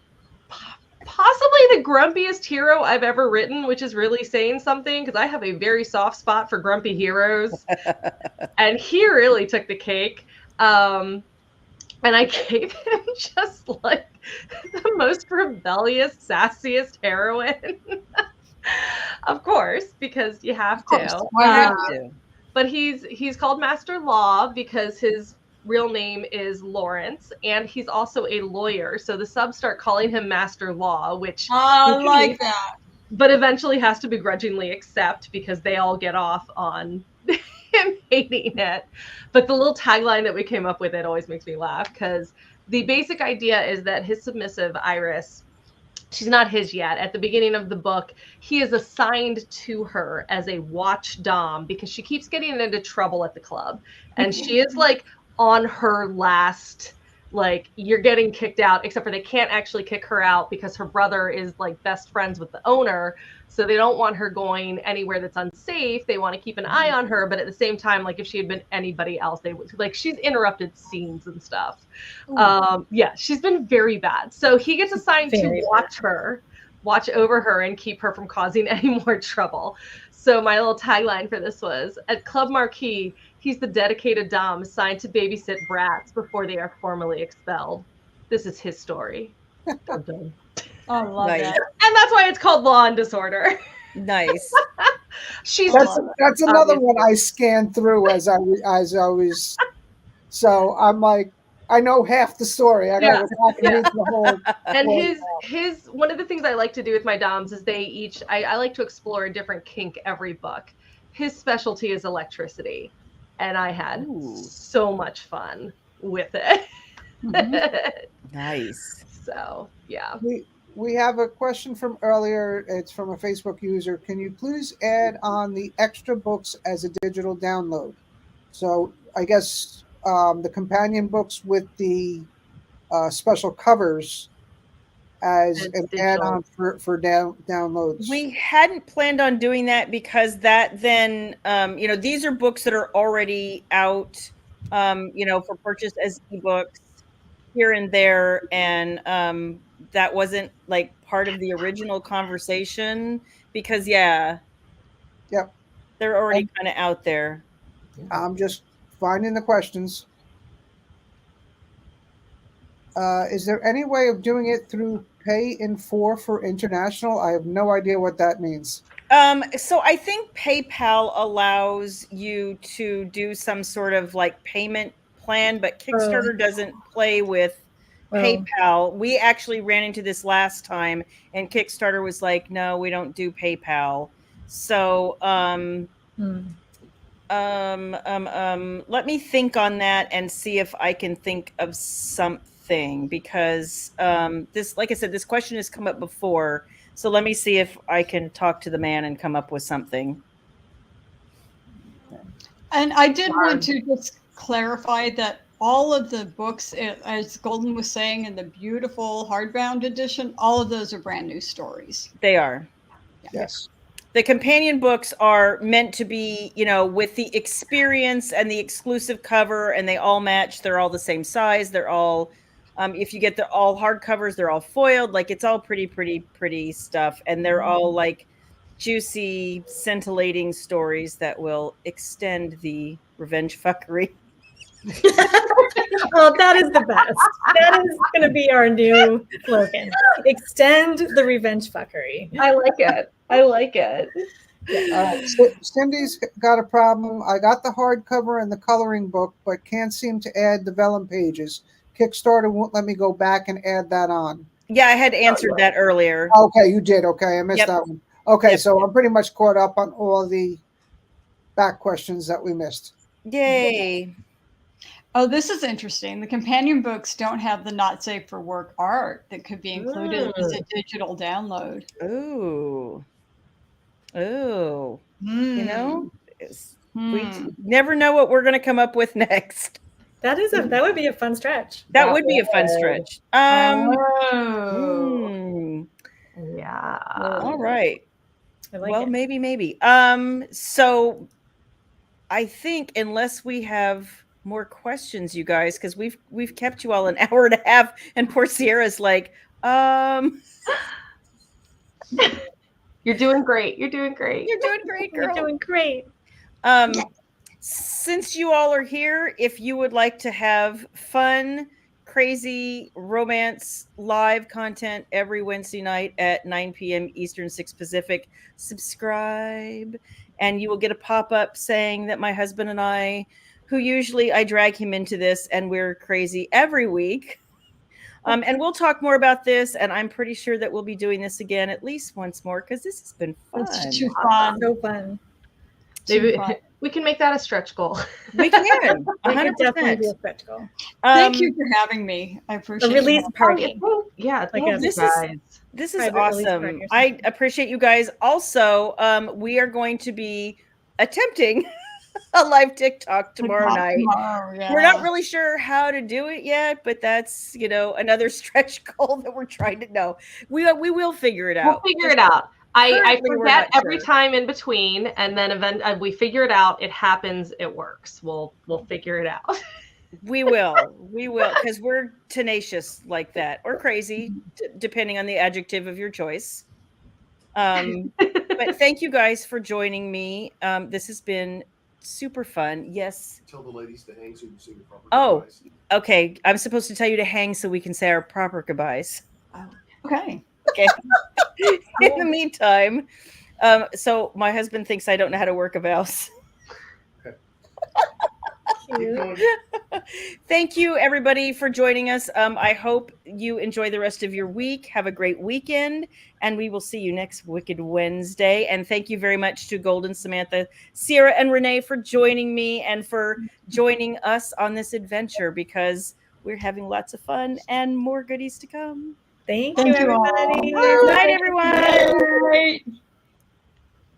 possibly the grumpiest hero I've ever written, which is really saying something because I have a very soft spot for grumpy heroes. And he really took the cake. And I gave him just like the most rebellious, sassiest heroine. Of course, because you have to. But he's called Master Law because his real name is Lawrence, and he's also a lawyer. So the subs start calling him Master Law, which I like that. But eventually has to begrudgingly accept because they all get off on him hating it. But the little tagline that we came up with, it always makes me laugh because the basic idea is that his submissive Iris, she's not his yet. At the beginning of the book, he is assigned to her as a watch dom because she keeps getting into trouble at the club. And she is like on her last, like, you're getting kicked out, except for they can't actually kick her out because her brother is like best friends with the owner. So they don't want her going anywhere that's unsafe. They want to keep an eye on her. But at the same time, like if she had been anybody else, they would like, she's interrupted scenes and stuff. Yeah, she's been very bad. So he gets assigned to watch over her and keep her from causing any more trouble. So my little tagline for this was, at Club Marquee, he's the dedicated dom assigned to babysit brats before they are formally expelled. This is his story. Dun, dun. I love Nice. it. And that's why it's called Law and Disorder. Nice. That's another one I scanned through as I was. So I'm like, I know half the story. I gotta go back and read the whole. And his one of the things I like to do with my doms is they each I like to explore a different kink every book. His specialty is electricity, and I had so much fun with it. Nice. So yeah. We have a question from earlier. It's from a Facebook user. Can you please add on the extra books as a digital download? So I guess the companion books with the special covers as an add-on for downloads. We hadn't planned on doing that because that then, these are books that are already out, for purchase as ebooks here and there. And that wasn't like part of the original conversation because, they're already kind of out there. I'm just finding the questions. Is there any way of doing it through Pay in 4 for international? I have no idea what that means. So I think PayPal allows you to do some sort of like payment plan, but Kickstarter doesn't play with PayPal. We actually ran into this last time and Kickstarter was like, no, we don't do PayPal. So, let me think on that and see if I can think of something because this, like I said, this question has come up before. So let me see if I can talk to the man and come up with something. And I did want to just clarify that all of the books, as Golden was saying, in the beautiful hardbound edition, all of those are brand new stories. They are. Yes. The companion books are meant to be, with the experience and the exclusive cover, and they all match. They're all the same size. They're all, if you get the all hardcovers, they're all foiled. Like it's all pretty stuff. And they're all like juicy, scintillating stories that will extend the revenge fuckery. Oh, that is the best. That is going to be our new slogan. Extend the revenge fuckery. I like it. All right. Cindy's got a problem. I got the hardcover and the coloring book, but can't seem to add the vellum pages. Kickstarter won't let me go back and add that on. Yeah, I had answered that earlier. Okay, you did. Okay, I missed Yep. that one. Okay, Yep, so yep. I'm pretty much caught up on all the back questions that we missed. Yay. Oh, this is interesting. The companion books don't have the not safe for work art that could be included as a digital download. Ooh. Ooh. You know, Hmm. we never know what we're going to come up with next. That would be a fun stretch. That would be a fun stretch. Oh. Yeah. All right. I like Well, it. maybe. So I think unless we have more questions, you guys, because we've kept you all an hour and a half, and poor Sierra's like, You're doing great. You're doing great. You're doing great, girl. You're doing great. Since you all are here, if you would like to have fun, crazy romance live content every Wednesday night at 9 p.m. Eastern, 6 Pacific, subscribe, and you will get a pop-up saying that my husband and I, who usually I drag him into this, and we're crazy every week. And we'll talk more about this, and I'm pretty sure that we'll be doing this again at least once more because this has been fun. It's too fun. So fun. Maybe we can make that a stretch goal. We can. It could definitely 100%. be a stretch goal. Thank you for having me. I appreciate A release it. party. Yeah, Like thank a- you This is- guys. This is Private release awesome. party or I something. appreciate you guys. Also, we are going to be attempting a live TikTok tomorrow night. We're not really sure how to do it yet, but that's, another stretch goal that we're trying to know. We will figure it out. We'll figure it out. I currently we're forget not every sure. time in between, and then we figure it out. It happens. It works. We'll figure it out. We will, because we're tenacious like that, or crazy, depending on the adjective of your choice. But thank you guys for joining me. This has been super fun. Yes. Tell the ladies to hang so you can see the proper Oh. goodbyes. Okay. I'm supposed to tell you to hang so we can say our proper goodbyes. Okay. Okay. In the meantime, so my husband thinks I don't know how to work a mouse. Keep going. Thank you, everybody, for joining us. I hope you enjoy the rest of your week. Have a great weekend, and we will see you next Wicked Wednesday. And thank you very much to Golden, Samantha, Sierra, and Renee for joining me and for joining us on this adventure, because we're having lots of fun and more goodies to come. Thank Thank you, you all. everybody. Good night, everyone. Bye.